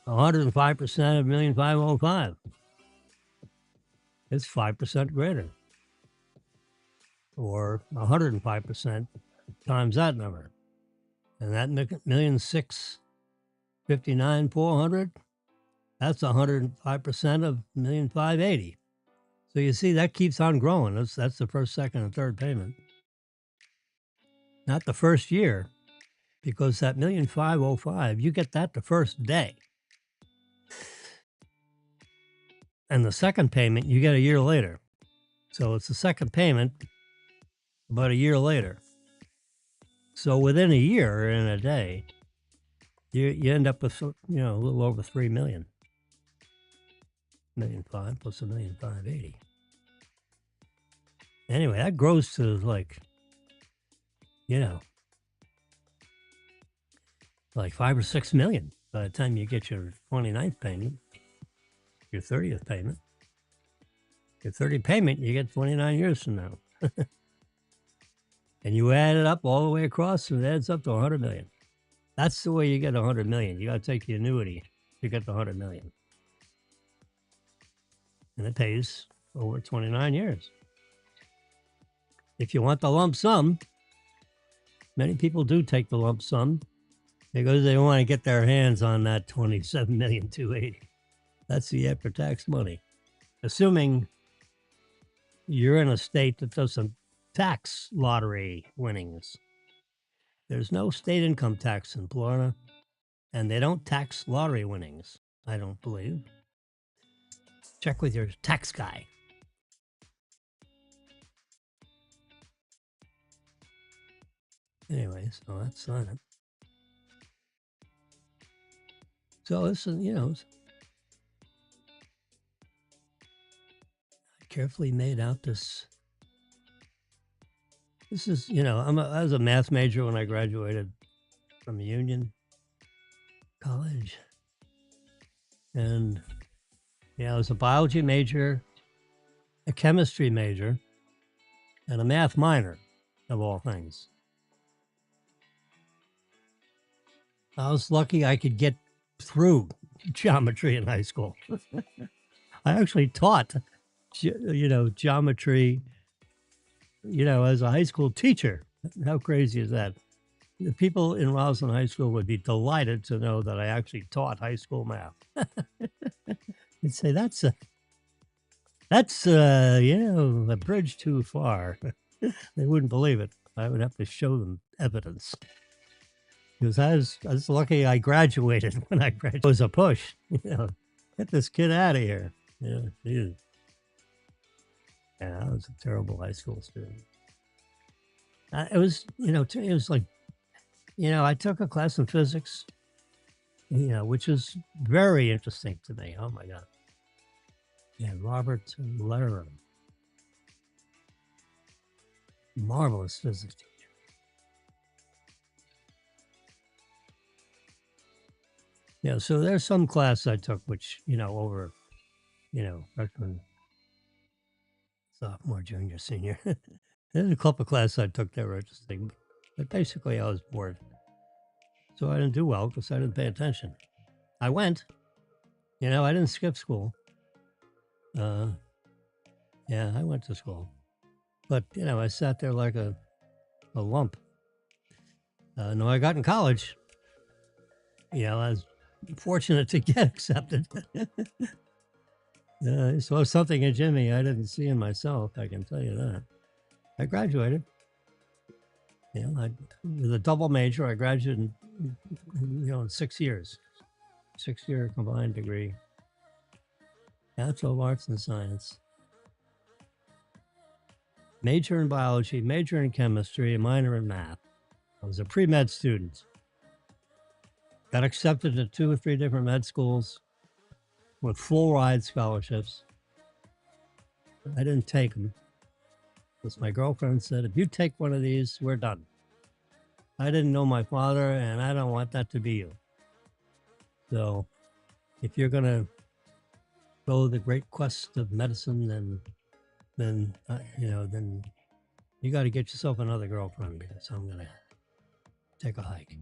105% of 1,505,000. It's 5% greater. Or 105% times that number. And that 1,659,400, that's 105% of 1,580,000. So you see, that keeps on growing. That's the first, second, and third payment. Not the first year, because that 1,505,000, you get that the first day. And the second payment, you get a year later. So it's the second payment, but a year later. So within a year and a day, you end up with, a little over 3 million. 1,500,000 plus 1,580,000. Anyway, that grows to like 5 or 6 million by the time you get your 29th payment, your 30th payment. Your 30th payment, you get 29 years from now. And you add it up all the way across, and it adds up to 100 million. That's the way you get 100 million. You got to take the annuity to get the 100 million. And it pays over 29 years. If you want the lump sum, many people do take the lump sum because they want to get their hands on that 27,280,000. That's the after-tax money. Assuming you're in a state that doesn't tax lottery winnings. There's no state income tax in Florida, and they don't tax lottery winnings, I don't believe. Check with your tax guy. Anyway, so that's that. So this is, I carefully made out this. This is, I was a math major when I graduated from Union College. And, I was a biology major, a chemistry major, and a math minor, of all things. I was lucky I could get through geometry in high school. I actually taught, geometry, as a high school teacher. How crazy is that? The people in Roslyn High School would be delighted to know that I actually taught high school math. They'd say, that's a bridge too far. They wouldn't believe it. I would have to show them evidence. Because I was lucky I graduated when I graduated. It was a push, get this kid out of here. Yeah, I was a terrible high school student. It was, it was like, I took a class in physics, which is very interesting to me. Oh my God. Yeah, Robert Lehrer. Marvelous physics teacher. Yeah, so there's some class I took which, over, freshman, sophomore, junior, senior. There's a couple of classes I took that were interesting, but basically I was bored. So I didn't do well because I didn't pay attention. I went, I didn't skip school. I went to school. But, I sat there like a lump. No, I got in college. I was fortunate to get accepted. I saw something in Jimmy I didn't see in myself, I can tell you that. I graduated. With a double major, I graduated in 6 years. 6-year combined degree. Bachelor of Arts and Science. Major in biology, major in chemistry, a minor in math. I was a pre-med student. Got accepted to 2 or 3 different med schools with full ride scholarships. I didn't take them because my girlfriend said, if you take one of these, we're done. I didn't know my father, and I don't want that to be you. So if you're going to go the great quest of medicine, then you got to get yourself another girlfriend, because I'm going to take a hike.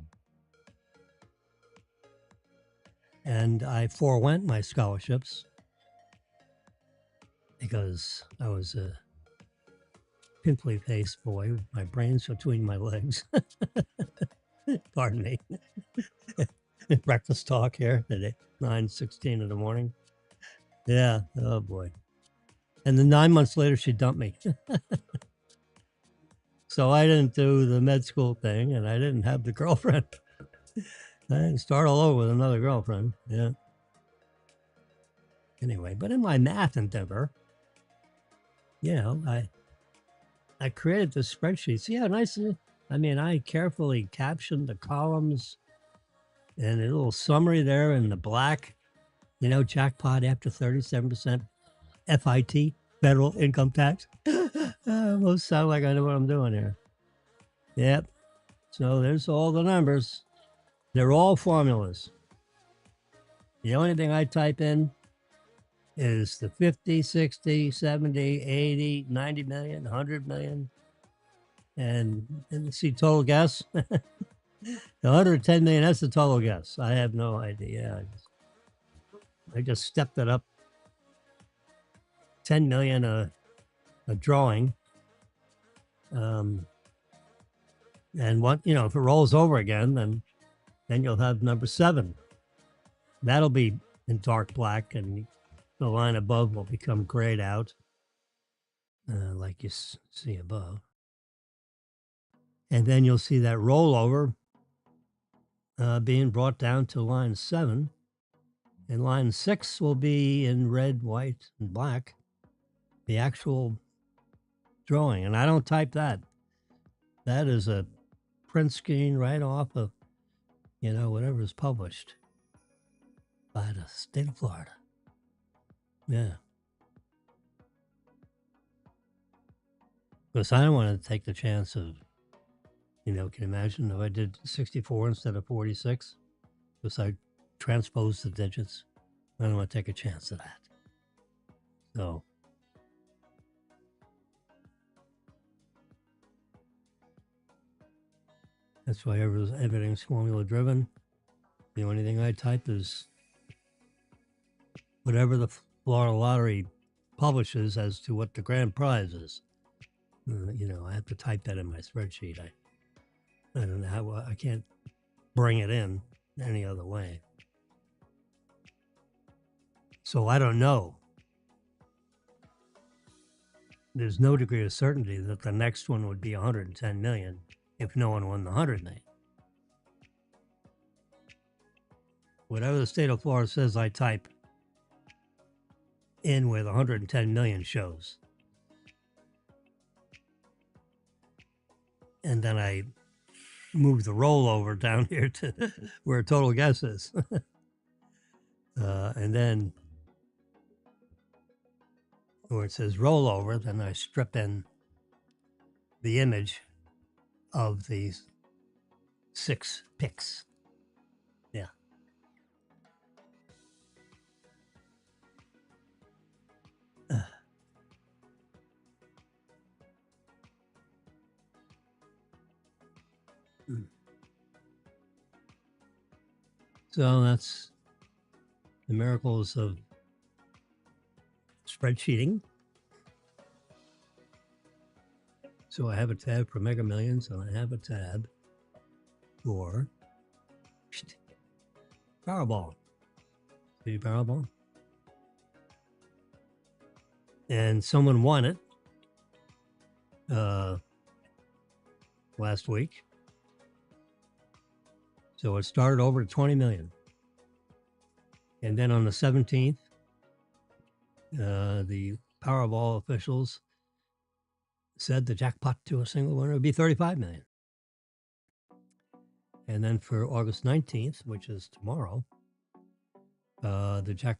And I forewent my scholarships because I was a pimply faced boy with my brains between my legs. Pardon me. Breakfast talk here at 9:16 in the morning. Yeah. Oh boy. And then 9 months later, she dumped me. So I didn't do the med school thing, and I didn't have the girlfriend. I didn't start all over with another girlfriend. Yeah. Anyway, but in my math endeavor, I created this spreadsheet. See how nice it is? I mean, I carefully captioned the columns and a little summary there in the black. Jackpot after 37% FIT, federal income tax. Almost sound like I know what I'm doing here. Yep. So there's all the numbers. They're all formulas. The only thing I type in is the 50, 60, 70, 80, 90 million, 100 million. And see, total guess. The 110 million, that's the total guess. I have no idea. I just stepped it up 10 million a drawing. And if it rolls over again, then you'll have number 7. That'll be in dark black, and the line above will become grayed out, like you see above. And then you'll see that rollover being brought down to line 7. And line 6 will be in red, white, and black, the actual drawing. And I don't type that. That is a print screen right off of, whatever is published by the state of Florida. Yeah. Because I don't want to take the chance of, can you imagine if I did 64 instead of 46? Because I transposed the digits. I don't want to take a chance of that. So that's why everything's formula driven. The only thing I type is whatever the Florida Lottery publishes as to what the grand prize is. I have to type that in my spreadsheet. I don't know how I can't bring it in any other way. So I don't know. There's no degree of certainty that the next one would be 110 million if no one won the 100 million. Whatever the state of Florida says, I type in where the 110 million shows. And then I move the rollover down here to where total guess is. And then where it says rollover, then I strip in the image of these 6 picks. Yeah. So that's the miracles of spreadsheeting. So I have a tab for Mega Millions, and I have a tab for Powerball. See Powerball? And someone won it last week. So it started over at 20 million. And then on the 17th, the Powerball officials said the jackpot to a single winner would be 35 million. And then for August 19th, which is tomorrow, the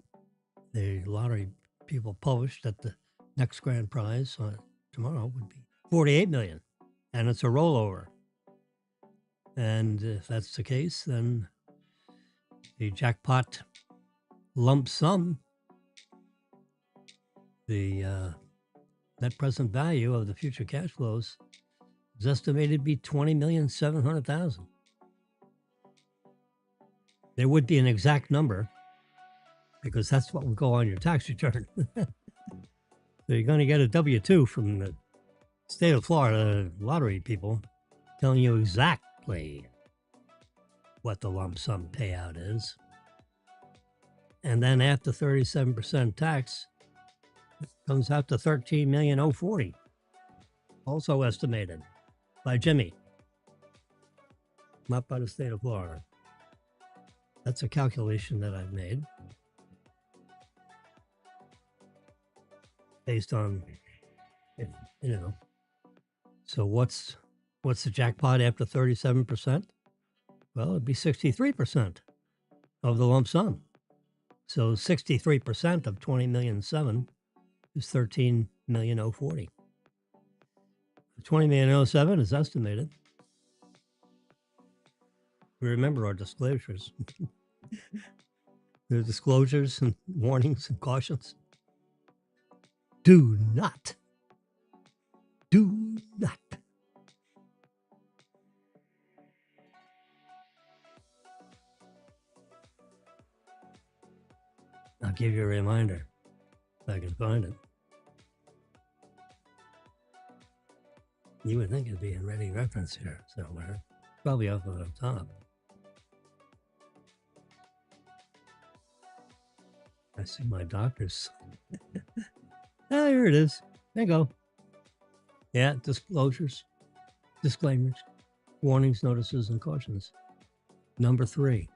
lottery people published that the next grand prize on tomorrow would be 48 million, and it's a rollover. And if that's the case, then the jackpot lump sum, the net present value of the future cash flows, is estimated to be 20,700,000. There would be an exact number, because that's what will go on your tax return. So you're going to get a W-2 from the state of Florida lottery people telling you exactly what the lump sum payout is. And then after 37% tax, it comes out to 13,040,000, also estimated by Jimmy, not by the state of Florida. That's a calculation that I've made based on, So what's the jackpot after 37%? Well, it'd be 63% of the lump sum. So 63% of 20,000,007 is 13,040,000. 20,007 is estimated. We remember our disclosures. The disclosures and warnings and cautions. Do not. I'll give you a reminder if I can find it. You would think it'd be in ready reference here somewhere. Probably up on the top. I see my doctor's. Ah, here it is. There you go. Yeah, disclosures, disclaimers, warnings, notices, and cautions. Number 3,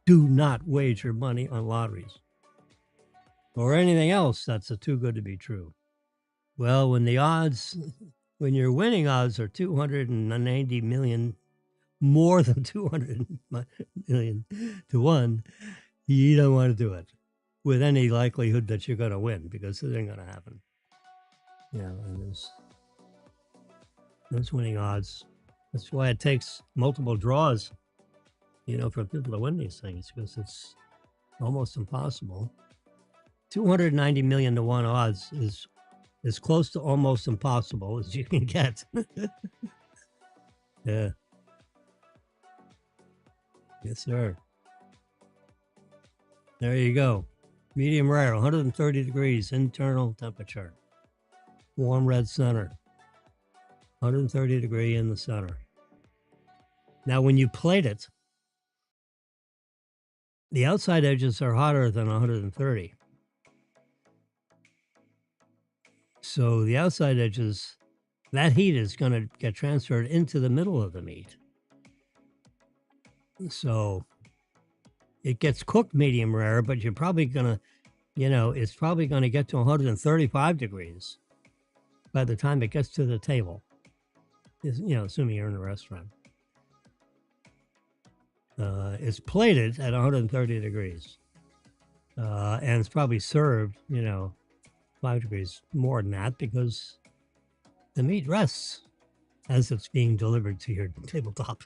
do not wager money on lotteries or anything else that's too good to be true. Well, when your winning odds are 290 million, more than 200 million to 1, you don't want to do it with any likelihood that you're going to win, because it ain't going to happen. And those winning odds. That's why it takes multiple draws, for people to win these things, because it's almost impossible. 290 million to 1 odds is as close to almost impossible as you can get. Yeah. Yes, sir. There you go. Medium rare, 130 degrees internal temperature. Warm red center. 130 degree in the center. Now, when you plate it, the outside edges are hotter than 130. So the outside edges, that heat is going to get transferred into the middle of the meat. So it gets cooked medium rare, but you're probably going to, it's probably going to get to 135 degrees by the time it gets to the table. Assuming you're in a restaurant. It's plated at 130 degrees. And it's probably served, 5 degrees more than that, because the meat rests as it's being delivered to your tabletop.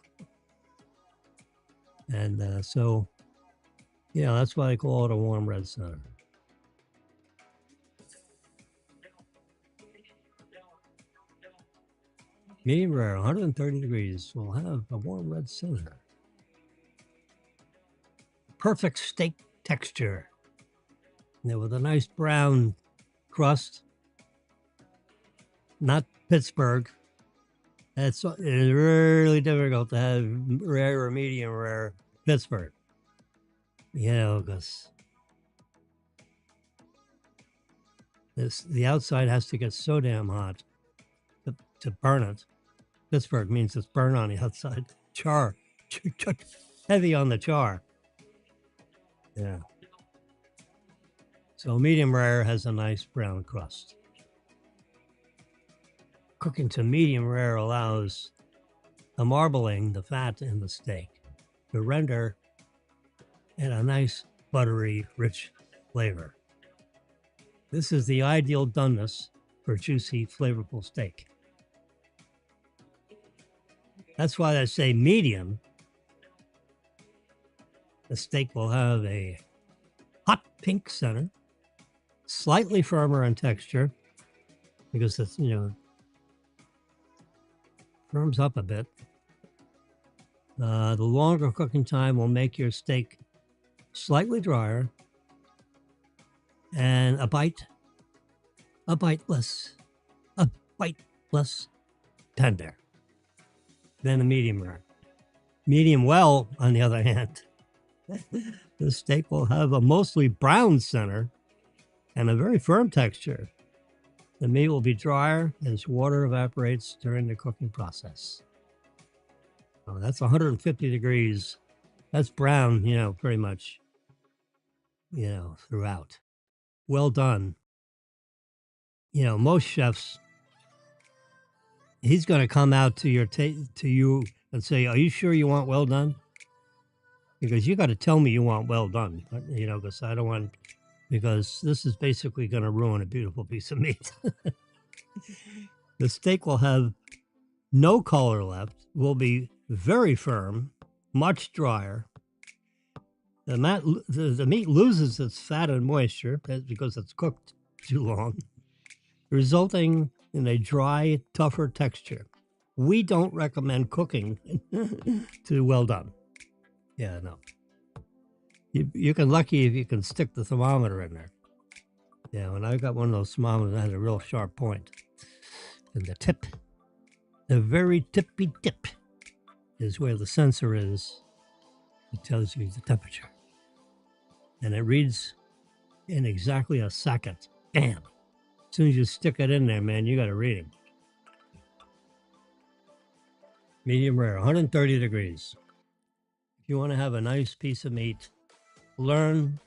And so, that's why I call it a warm red center. Medium rare, 130 degrees, will have a warm red center. Perfect steak texture. With a nice brown crust. Not Pittsburgh. It's really difficult to have rare or medium rare Pittsburgh. Because the outside has to get so damn hot to burn it. Pittsburgh means it's burn on the outside. Char. Heavy on the char. Yeah. So medium rare has a nice brown crust. Cooking to medium rare allows the marbling, the fat in the steak, to render in a nice, buttery, rich flavor. This is the ideal doneness for juicy, flavorful steak. That's why I say medium. The steak will have a hot pink center, slightly firmer in texture because it's, firms up a bit. The longer cooking time will make your steak slightly drier and a bite less tender than a medium rare. Medium well, on the other hand, the steak will have a mostly brown center and a very firm texture. The meat will be drier as water evaporates during the cooking process. Oh, that's 150 degrees. That's brown, pretty much, throughout. Well done. Most chefs, he's going to come out to you and say, "Are you sure you want well done?" Because you got to tell me you want well done, because I don't want, because this is basically going to ruin a beautiful piece of meat. The steak will have no color left, will be very firm, much drier. The meat loses its fat and moisture because it's cooked too long, resulting in a dry, tougher texture. We don't recommend cooking to well done. Yeah, no. You can lucky if you can stick the thermometer in there. Yeah, when I got one of those thermometers that had a real sharp point. And the tip, the very tippy tip, is where the sensor is. It tells you the temperature. And it reads in exactly a second. Bam! As soon as you stick it in there, man, you got a reading. Medium rare, 130 degrees. If you want to have a nice piece of meat, learn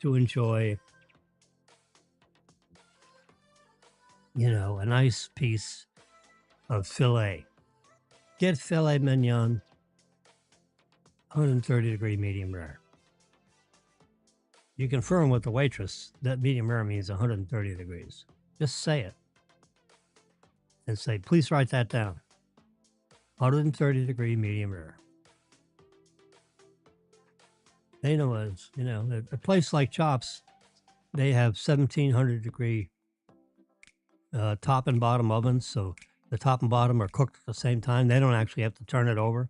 to enjoy, a nice piece of filet. Get filet mignon, 130 degree medium rare. You confirm with the waitress that medium rare means 130 degrees. Just say it. And say, "Please write that down. 130 degree medium rare." They know it's, a place like Chops, they have 1700 degree top and bottom ovens. So the top and bottom are cooked at the same time. They don't actually have to turn it over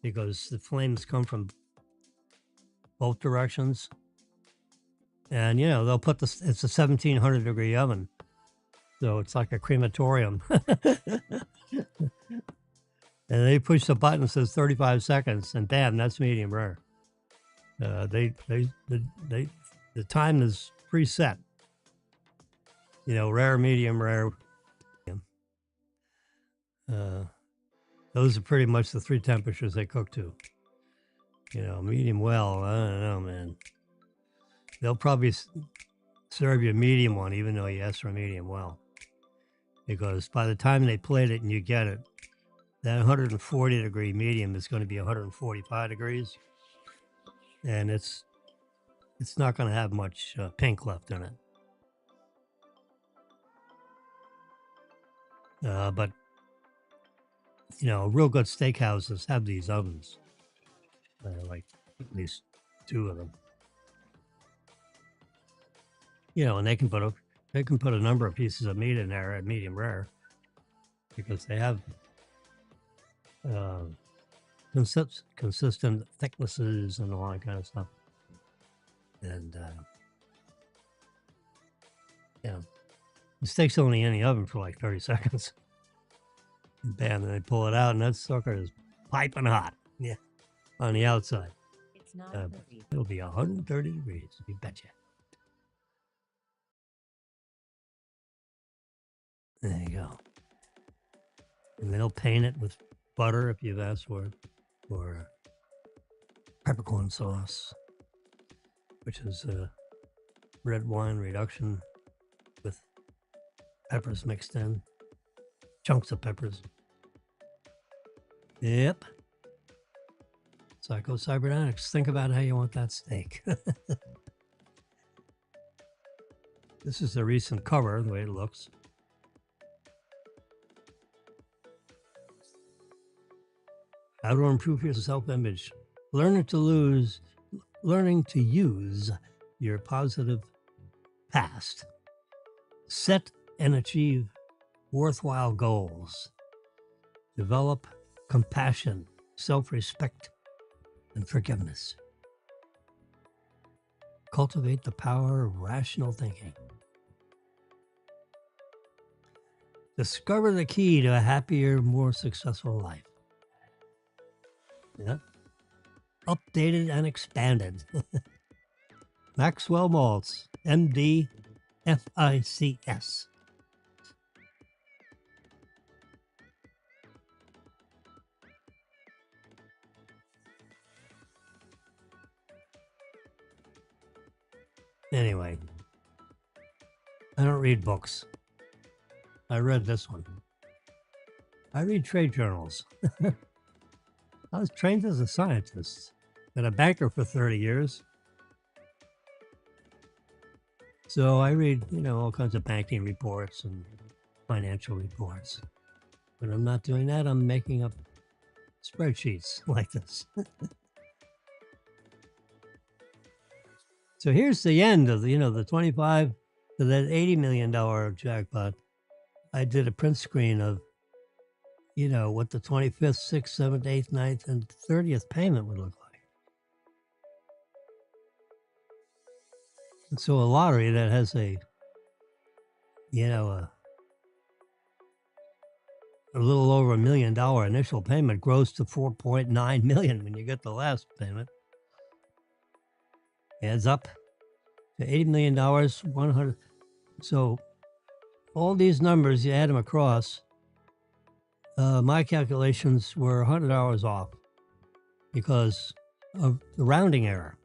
because the flames come from both directions. And, they'll put it's a 1700 degree oven. So it's like a crematorium. And they push the button that says 35 seconds and bam, that's medium rare. The time is preset. Rare, medium rare. Those are pretty much the three temperatures they cook to. Medium well, I don't know, man. They'll probably serve you a medium one, even though you asked for a medium well. Because by the time they plate it and you get it, that 140 degree medium is going to be 145 degrees. And it's not going to have much pink left in it. But, real good steakhouses have these ovens. Like at least two of them. And they can put a number of pieces of meat in there at medium rare because they have consistent thicknesses and all that kind of stuff. And the steak's only in the oven for like 30 seconds. And bam, then they pull it out and that sucker is piping hot. Yeah, on the outside. It's not it'll be 130 degrees, you betcha. There you go. And they'll paint it with butter if you've asked for it, or peppercorn sauce, which is red wine reduction with peppers mixed in, chunks of peppers. Yep. Psycho Cybernetics. Think about how you want that steak. This is the recent cover, the way it looks. How to improve your self-image. Learning to use your positive past. Set and achieve worthwhile goals. Develop compassion, self-respect, and forgiveness. Cultivate the power of rational thinking. Discover the key to a happier, more successful life. Yeah. Updated and expanded. Maxwell Maltz, MD, FICS. Anyway, I don't read books. I read this one. I read trade journals. I was trained as a scientist. Been a banker for 30 years. So I read, all kinds of banking reports and financial reports. When I'm not doing that, I'm making up spreadsheets like this. So here's the end of the 25 to that $80 million jackpot. I did a print screen of, what the 25th, 6th, 7th, 8th, 9th, and 30th payment would look like. And so a lottery that has a little over $1 million initial payment grows to 4.9 million when you get the last payment. Adds up to $80 million, 100. So all these numbers, you add them across. My calculations were $100 off because of the rounding error.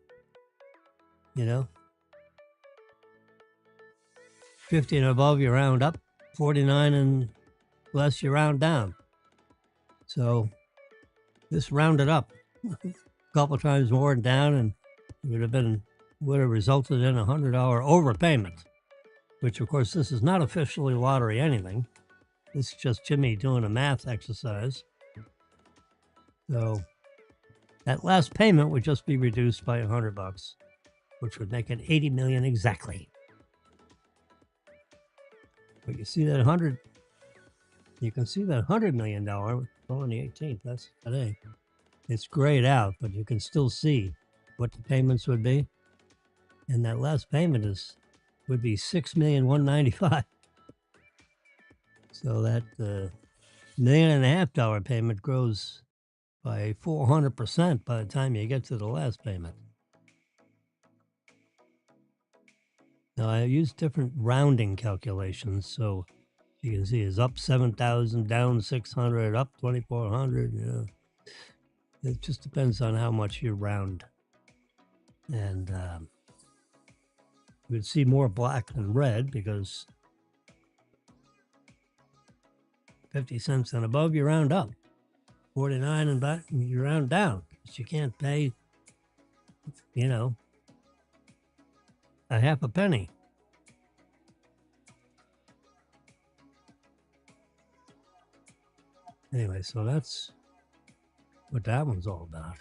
50 and above, you round up. 49 and less, you round down. So this rounded up a couple of times more down, and would have resulted in a $100 overpayment. Which, of course, this is not officially lottery anything. This is just Jimmy doing a math exercise. So that last payment would just be reduced by $100, which would make it 80 million exactly. But you see that you can see that $100 million on the 18th. That's today. It's grayed out, but you can still see what the payments would be. And that last payment would be $6,195,000. So that $1.5 million payment grows by 400% by the time you get to the last payment. Now I use different rounding calculations, so you can see it's up 7,000, down 600, up 2,400. It just depends on how much you round, and you would see more black than red because 50 cents and above, you round up. 49 and back, you round down. But you can't pay, a half a penny. Anyway, so that's what that one's all about.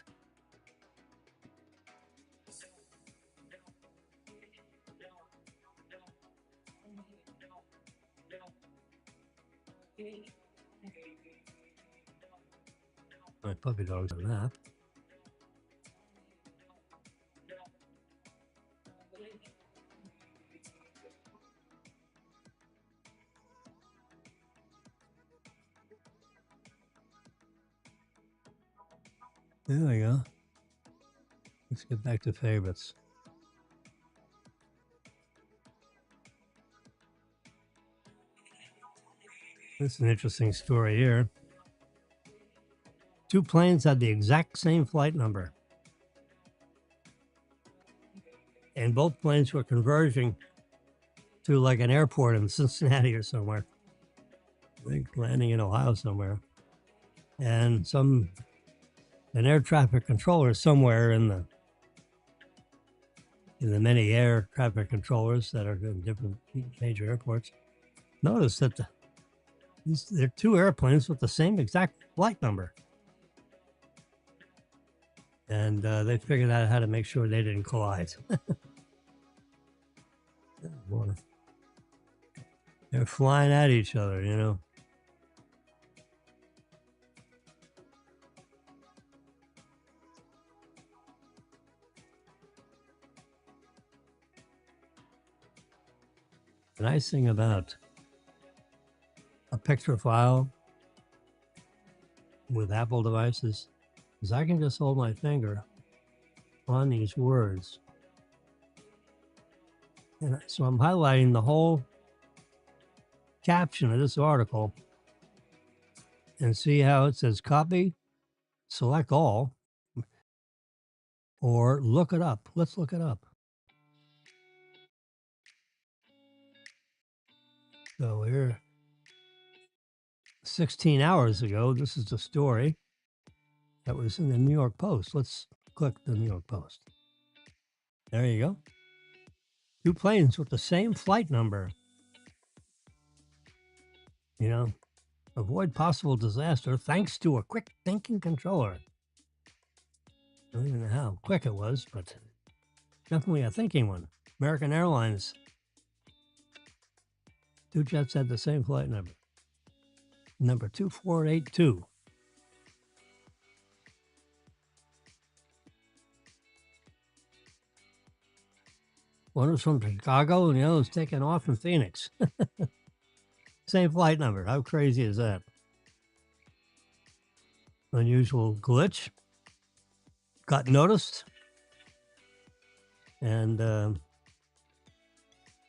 My puppy dog's a nap. There we go. Let's get back to favorites. This is an interesting story here. Two planes had the exact same flight number. And both planes were converging to like an airport in Cincinnati or somewhere. I think landing in Ohio somewhere. And some an air traffic controller somewhere in the many air traffic controllers that are in different major airports noticed that there are two airplanes with the same exact flight number. And they figured out how to make sure they didn't collide. They're flying at each other, you know. The nice thing about a picture file with Apple devices is I can just hold my finger on these words. And so I'm highlighting the whole caption of this article and see how it says copy, select all, or look it up. Let's look it up. So here, 16 hours ago, this is the story that was in the New York Post. Let's click the New York Post. There you go. Two planes with the same flight number. You know, avoid possible disaster thanks to a quick thinking controller. I don't even know how quick it was, but definitely a thinking one. American Airlines. Two jets had the same flight number. Number 2482. One was from Chicago and the other was taking off from Phoenix. Same flight number. How crazy is that? Unusual glitch. Got noticed. And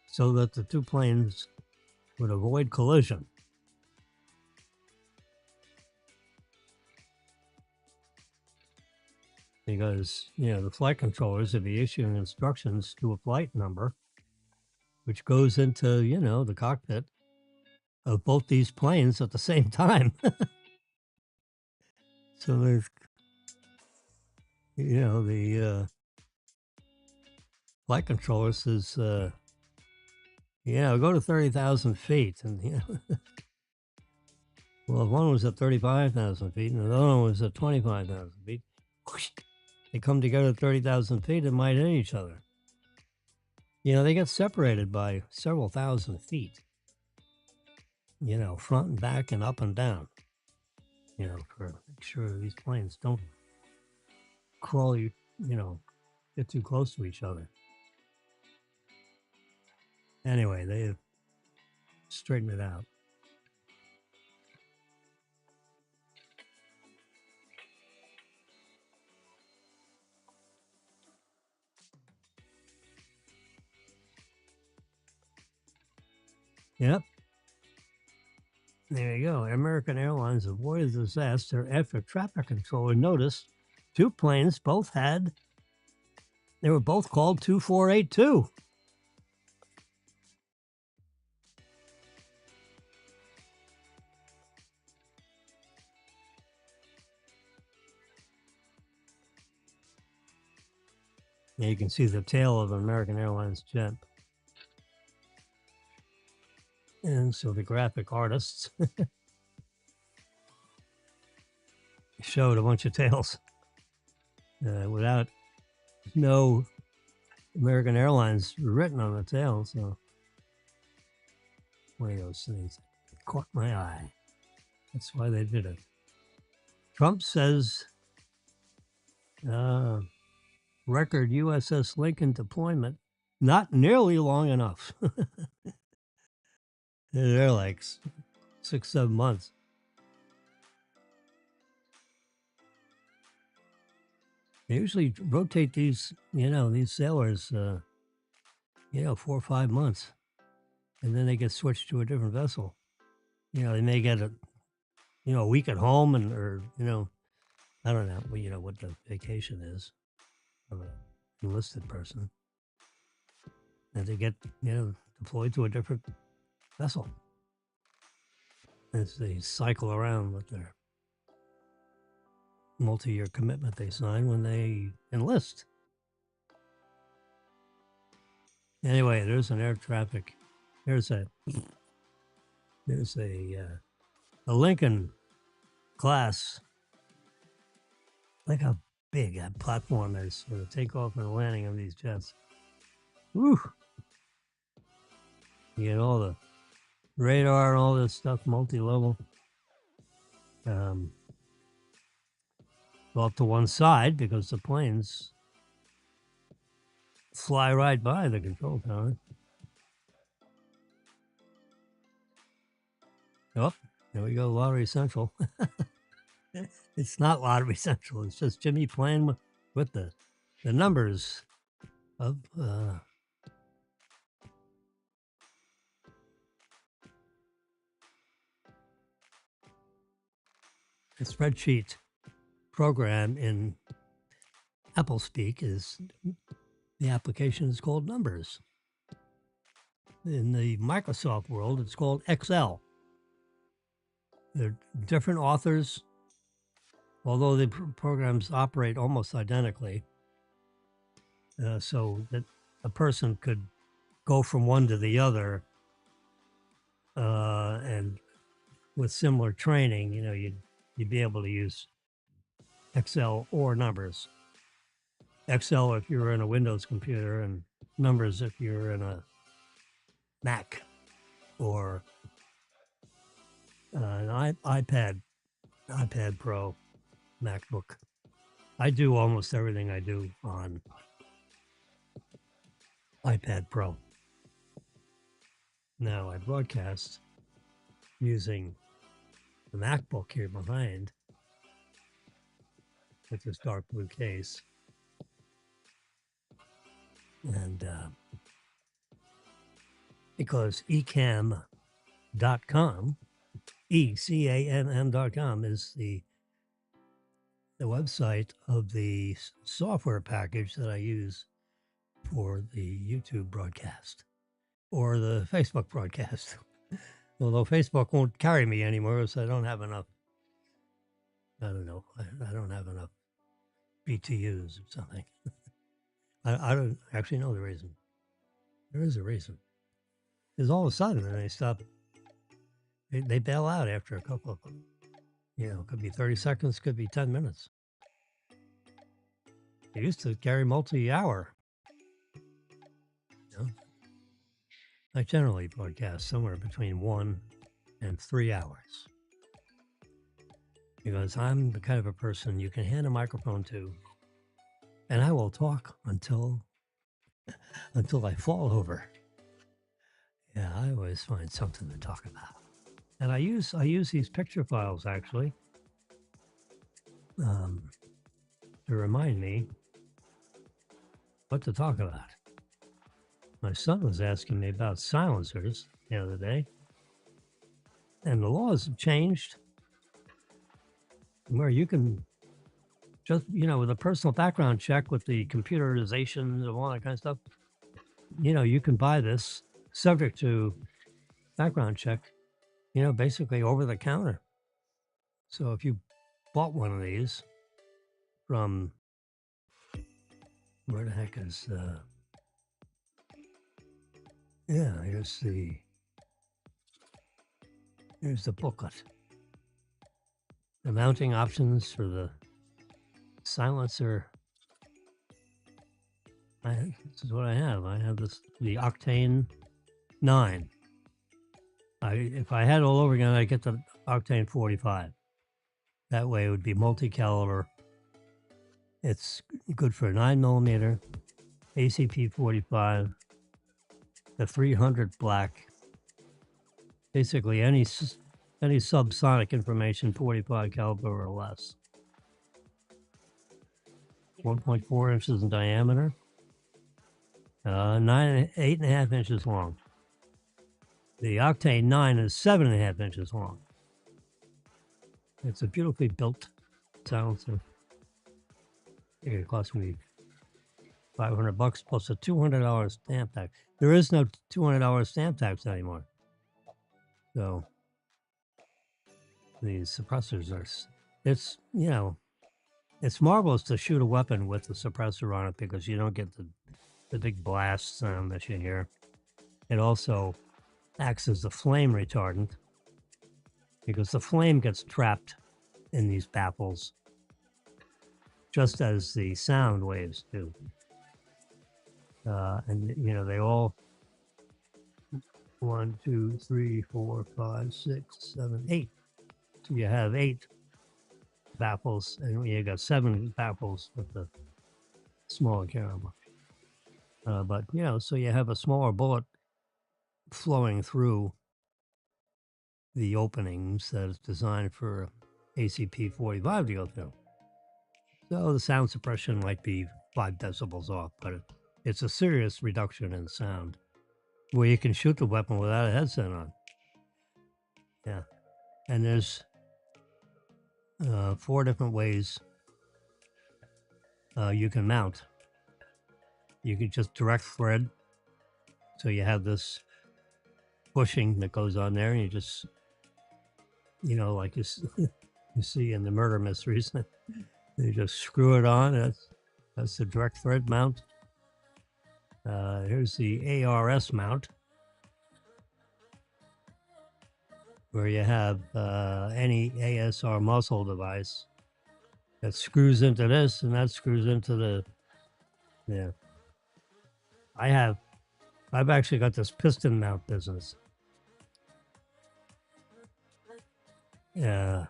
so that the two planes would avoid collision. Because, you know, the flight controllers would be issuing instructions to a flight number, which goes into, you know, the cockpit of both these planes at the same time. So there's, you know, the flight controller says, yeah, go to 30,000 feet. And, you know, well, one was at 35,000 feet and the other one was at 25,000 feet. Whoosh, they come together at 30,000 feet and might hit each other. You know, they get separated by several thousand feet, you know, front and back and up and down, you know, for make sure these planes don't crawl, you know, get too close to each other. Anyway, they straightened it out. Yep. There you go. American Airlines avoided disaster after traffic controller noticed two planes they were both called 2482. Yeah, you can see the tail of an American Airlines jet. And so the graphic artists showed a bunch of tails without no American Airlines written on the tail. So one of those things caught my eye. That's why they did it. Trump says record USS Lincoln deployment not nearly long enough. They're like 6-7 months. They usually rotate these, you know, these sailors, you know, 4 or 5 months, and then they get switched to a different vessel. You know, they may get a week at home, or you know, I don't know, you know, what the vacation is of an enlisted person, and they get, you know, deployed to a different vessel as they cycle around with their multi-year commitment they sign when they enlist. Anyway, there's an air traffic. There's a Lincoln class, like a big platform that's for the takeoff and landing of these jets. Woo! You get all the radar and all this stuff, multi-level. Off to one side because the planes fly right by the control tower. Oh, there we go, Lottery Central. It's not Lottery Central. It's just Jimmy playing with the numbers of a spreadsheet program in Apple speak is the application is called Numbers. In the Microsoft world, it's called Excel. They're different authors, although the programs operate almost identically, so that a person could go from one to the other, and with similar training, you'd be able to use Excel or Numbers. Excel if you're in a Windows computer, and Numbers if you're in a Mac or an iPad Pro, MacBook. I do almost everything I do on iPad Pro. Now I broadcast using the MacBook here behind with this dark blue case. And because ecamm.com, ECAMM.com is the website of the software package that I use for the YouTube broadcast or the Facebook broadcast. Although Facebook won't carry me anymore, so I don't have enough. I don't know. I don't have enough BTUs or something. I don't actually know the reason. There is a reason. Because all of a sudden they stop. They bail out after a couple of them. It could be 30 seconds, could be 10 minutes. They used to carry multi-hour. I generally broadcast somewhere between 1 and 3 hours. Because I'm the kind of a person you can hand a microphone to, and I will talk until I fall over. Yeah, I always find something to talk about. And I use these picture files actually to remind me what to talk about. My son was asking me about silencers the other day, and the laws have changed where you can just, with a personal background check with the computerization of all that kind of stuff, you can buy this subject to background check, basically over the counter. So if you bought one of these from, where the heck is, here's the booklet. The mounting options for the silencer. This is what I have. I have the Octane 9. If I had it all over again, I'd get the Octane 45. That way it would be multi-caliber. It's good for 9mm, ACP 45, the 300 black, basically any subsonic information 45 caliber or less. 1.4 inches in diameter, 8.5 inches long. The Octane 9 is 7.5 inches long. It's a beautifully built silencer. It cost me $500 plus a $200 stamp tax. There is no $200 stamp tax anymore. So these suppressors are, it's, It's marvelous to shoot a weapon with the suppressor on it because you don't get the big blast sound that you hear. It also acts as a flame retardant because the flame gets trapped in these baffles just as the sound waves do. And, you know, they all 1, 2, 3, 4, 5, 6, 7, 8. So you have 8 baffles, and you got 7 baffles with the smaller caliber. But, you know, so you have a smaller bullet flowing through the openings that is designed for ACP 45 to go through. So the sound suppression might be 5 decibels off, but it's a serious reduction in sound where you can shoot the weapon without a headset on. Yeah. And there's 4 different ways you can mount. You can just direct thread. So you have this bushing that goes on there, and you just, you know, like you see in the murder mysteries, you just screw it on. That's the direct thread mount. Here's the ARS mount, where you have any ASR muzzle device that screws into this, and that screws into the, yeah. I've actually got this piston mount business. Yeah.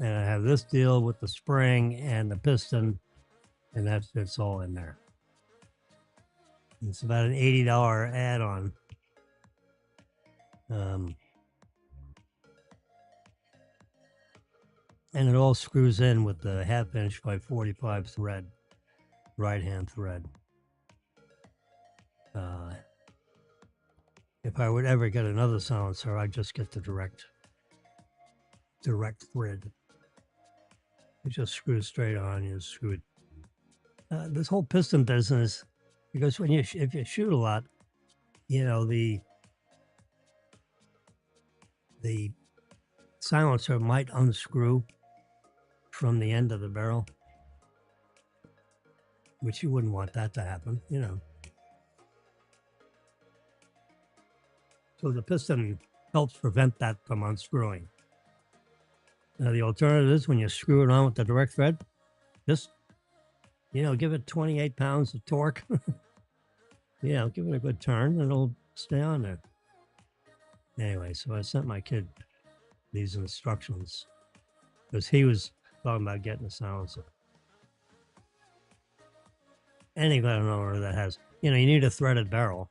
And I have this deal with the spring and the piston, and it's all in there. It's about an $80 add-on. And it all screws in with the 1/2 inch by 45 thread, right-hand thread. If I would ever get another silencer, I'd just get the direct thread. It just screws straight on. You screw it. This whole piston business, because if you shoot a lot, you know, the silencer might unscrew from the end of the barrel, which you wouldn't want that to happen, you know. So the piston helps prevent that from unscrewing. Now, the alternative is when you screw it on with the direct thread, just, you know, give it 28 pounds of torque. Yeah, give it a good turn and it'll stay on there. Anyway, so I sent my kid these instructions because he was talking about getting a silencer. Any gun owner that has, you know, you need a threaded barrel.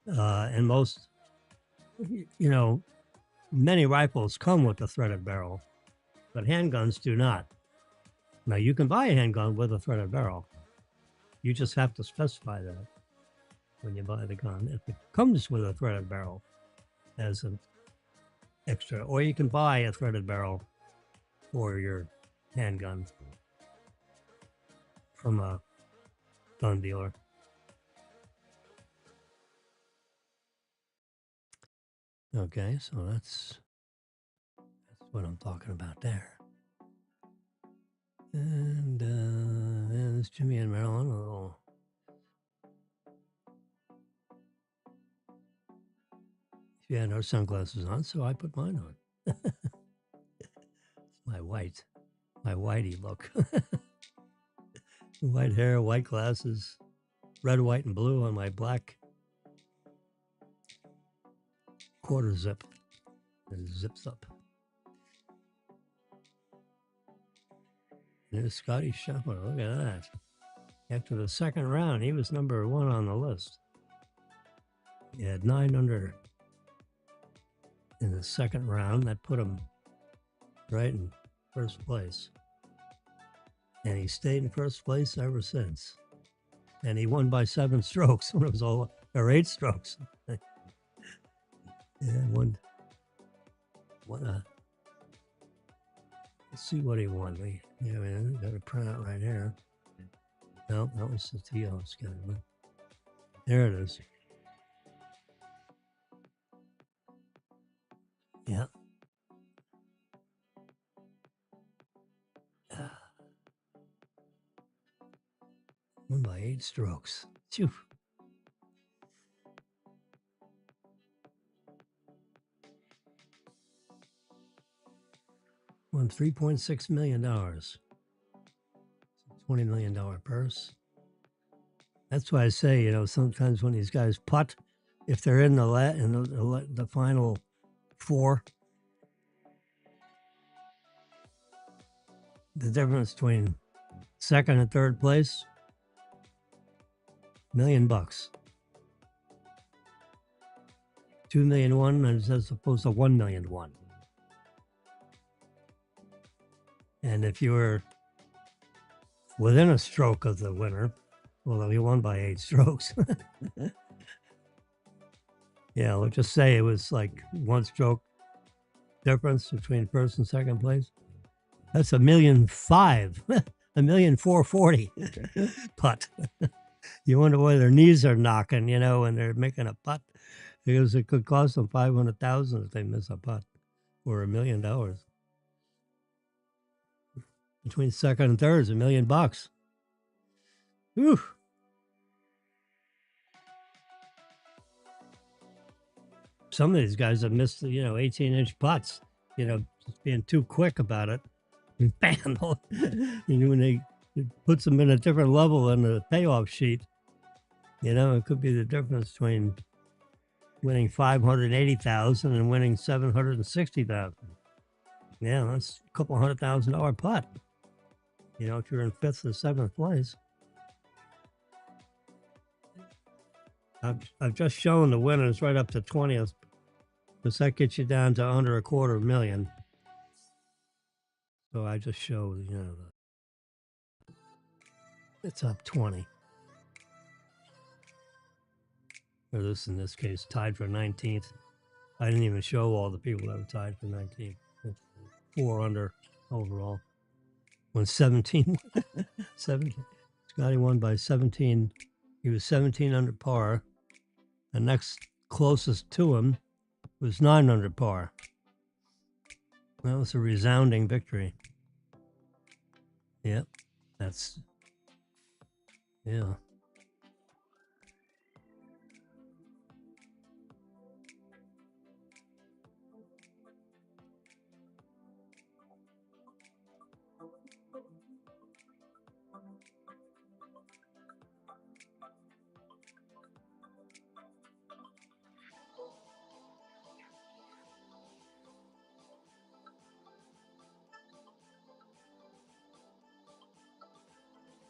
And most, you know, many rifles come with a threaded barrel, but handguns do not. Now, you can buy a handgun with a threaded barrel. You just have to specify that when you buy the gun. If it comes with a threaded barrel as an extra, or you can buy a threaded barrel for your handgun from a gun dealer. Okay, so that's what I'm talking about there. And there's Jimmy and Marilyn. Oh. She had her sunglasses on, so I put mine on. my whitey look. White hair, white glasses, red, white, and blue on my black quarter zip. It zips up. There's Scotty Scheffler. Look at that. After the second round, he was number 1 on the list. He had 9 under in the second round. That put him right in first place. And he stayed in first place ever since. And he won by 7 strokes when it was all, or 8 strokes. Yeah, one. Let's see what he won. Yeah, we got a printout right here. No, that was the T.O. schedule. There it is. Yeah. 8 strokes. Phew. Won $3.6 million. $20 million purse. That's why I say, you know, sometimes when these guys putt, if they're in the final 4, the difference between second and third place, $1 million. 2 million won as opposed to 1 million won. And if you were within a stroke of the winner, well, he won by 8 strokes. Yeah, let's just say it was like 1 stroke difference between first and second place. That's $1.5 million, $1,440,000 putt. You wonder why their knees are knocking, you know, when they're making a putt, because it could cost them $500,000 if they miss a putt, or $1 million. Between second and third is $1 million. Whew. Some of these guys have missed, you know, 18-inch putts, you know, just being too quick about it. And bam, when they, it puts them in a different level on the payoff sheet, you know, it could be the difference between winning $580,000 and winning $760,000. Yeah, that's a couple $100,000 putt. You know, if you're in 5th or 7th place. I've just shown the winners right up to 20th, because that gets you down to under $250,000. So I just showed, you know, it's up 20. Or this, in this case, tied for 19th. I didn't even show all the people that were tied for 19th. 4 under overall. Won 17. 17. Scotty won by 17. He was 17 under par. The next closest to him was 9 under par. That was a resounding victory. Yep, that's, yeah.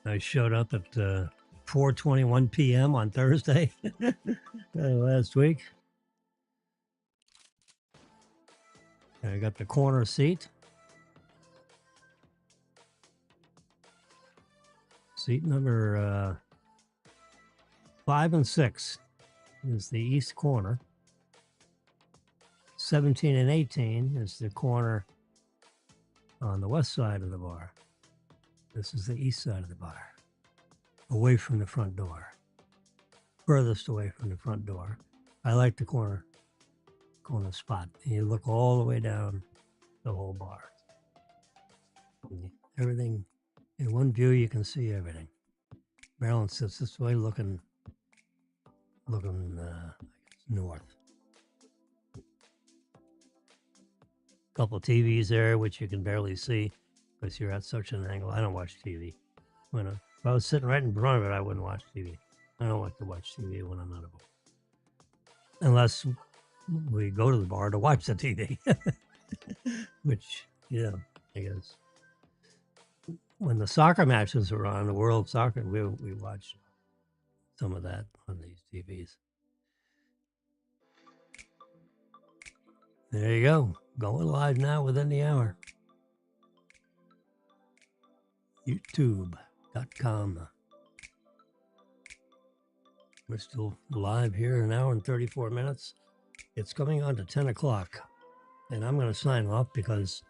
I showed up at 4:21 p.m. on Thursday last week. I got the corner seat. Seat number 5 and 6 is the east corner. 17 and 18 is the corner on the west side of the bar. This is the east side of the bar, away from the front door, furthest away from the front door. I like the corner spot. You look all the way down the whole bar. Everything, in one view, you can see everything. Marilyn sits this way, looking north. Couple TVs there, which you can barely see because you're at such an angle. I don't watch TV. If I was sitting right in front of it, I wouldn't watch TV. I don't like to watch TV when I'm at a bar, unless we go to the bar to watch the TV, which, yeah, I guess. When the soccer matches are on, the World Soccer, we watch some of that on these TVs. There you go. Going live now within the hour. YouTube.com. We're still live here, an hour and 34 minutes. It's coming on to 10 o'clock. And I'm going to sign off because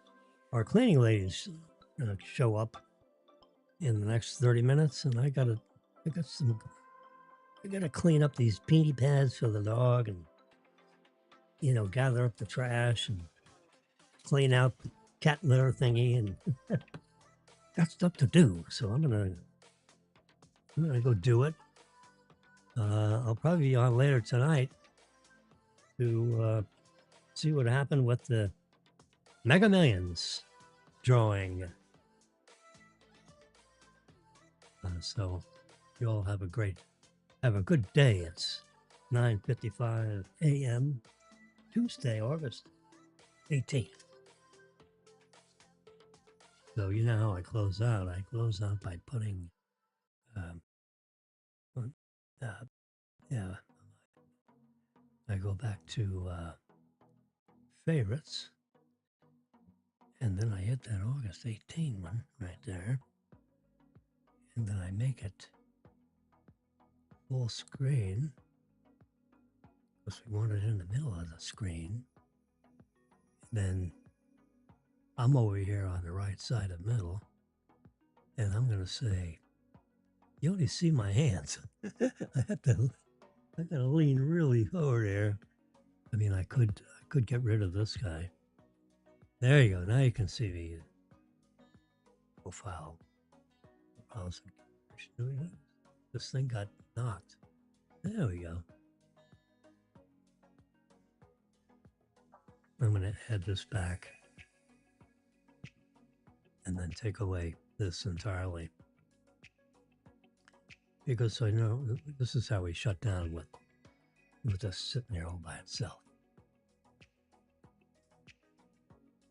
our cleaning ladies show up in the next 30 minutes. And I got to clean up these peony pads for the dog and, you know, gather up the trash and clean out the cat litter thingy, and got stuff to do. So I'm going to I'm going to go do it. I'll probably be on later tonight to see what happened with the Mega Millions drawing. So you all have a good day. It's 9:55 a.m. Tuesday, August 18th. So you know how I close out. I close out by putting, yeah, I go back to favorites, and then I hit that August 18 one right there, and then I make it full screen because we want it in the middle of the screen. Then I'm over here on the right side of middle, and I'm going to say, you only see my hands. I gotta lean really forward there. I mean, I could get rid of this guy. There you go. Now you can see the profile. This thing got knocked. There we go. I'm going to add this back and then take away this entirely. Because I know this is how we shut down with just sitting there all by itself.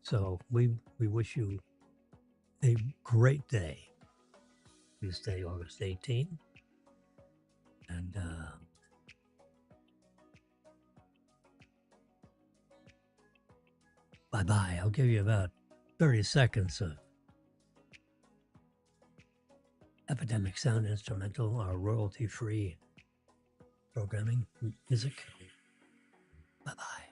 So we wish you a great day. Tuesday, August 18th. And bye-bye. I'll give you about 30 seconds of Epidemic Sound Instrumental or royalty-free programming music. Bye-bye.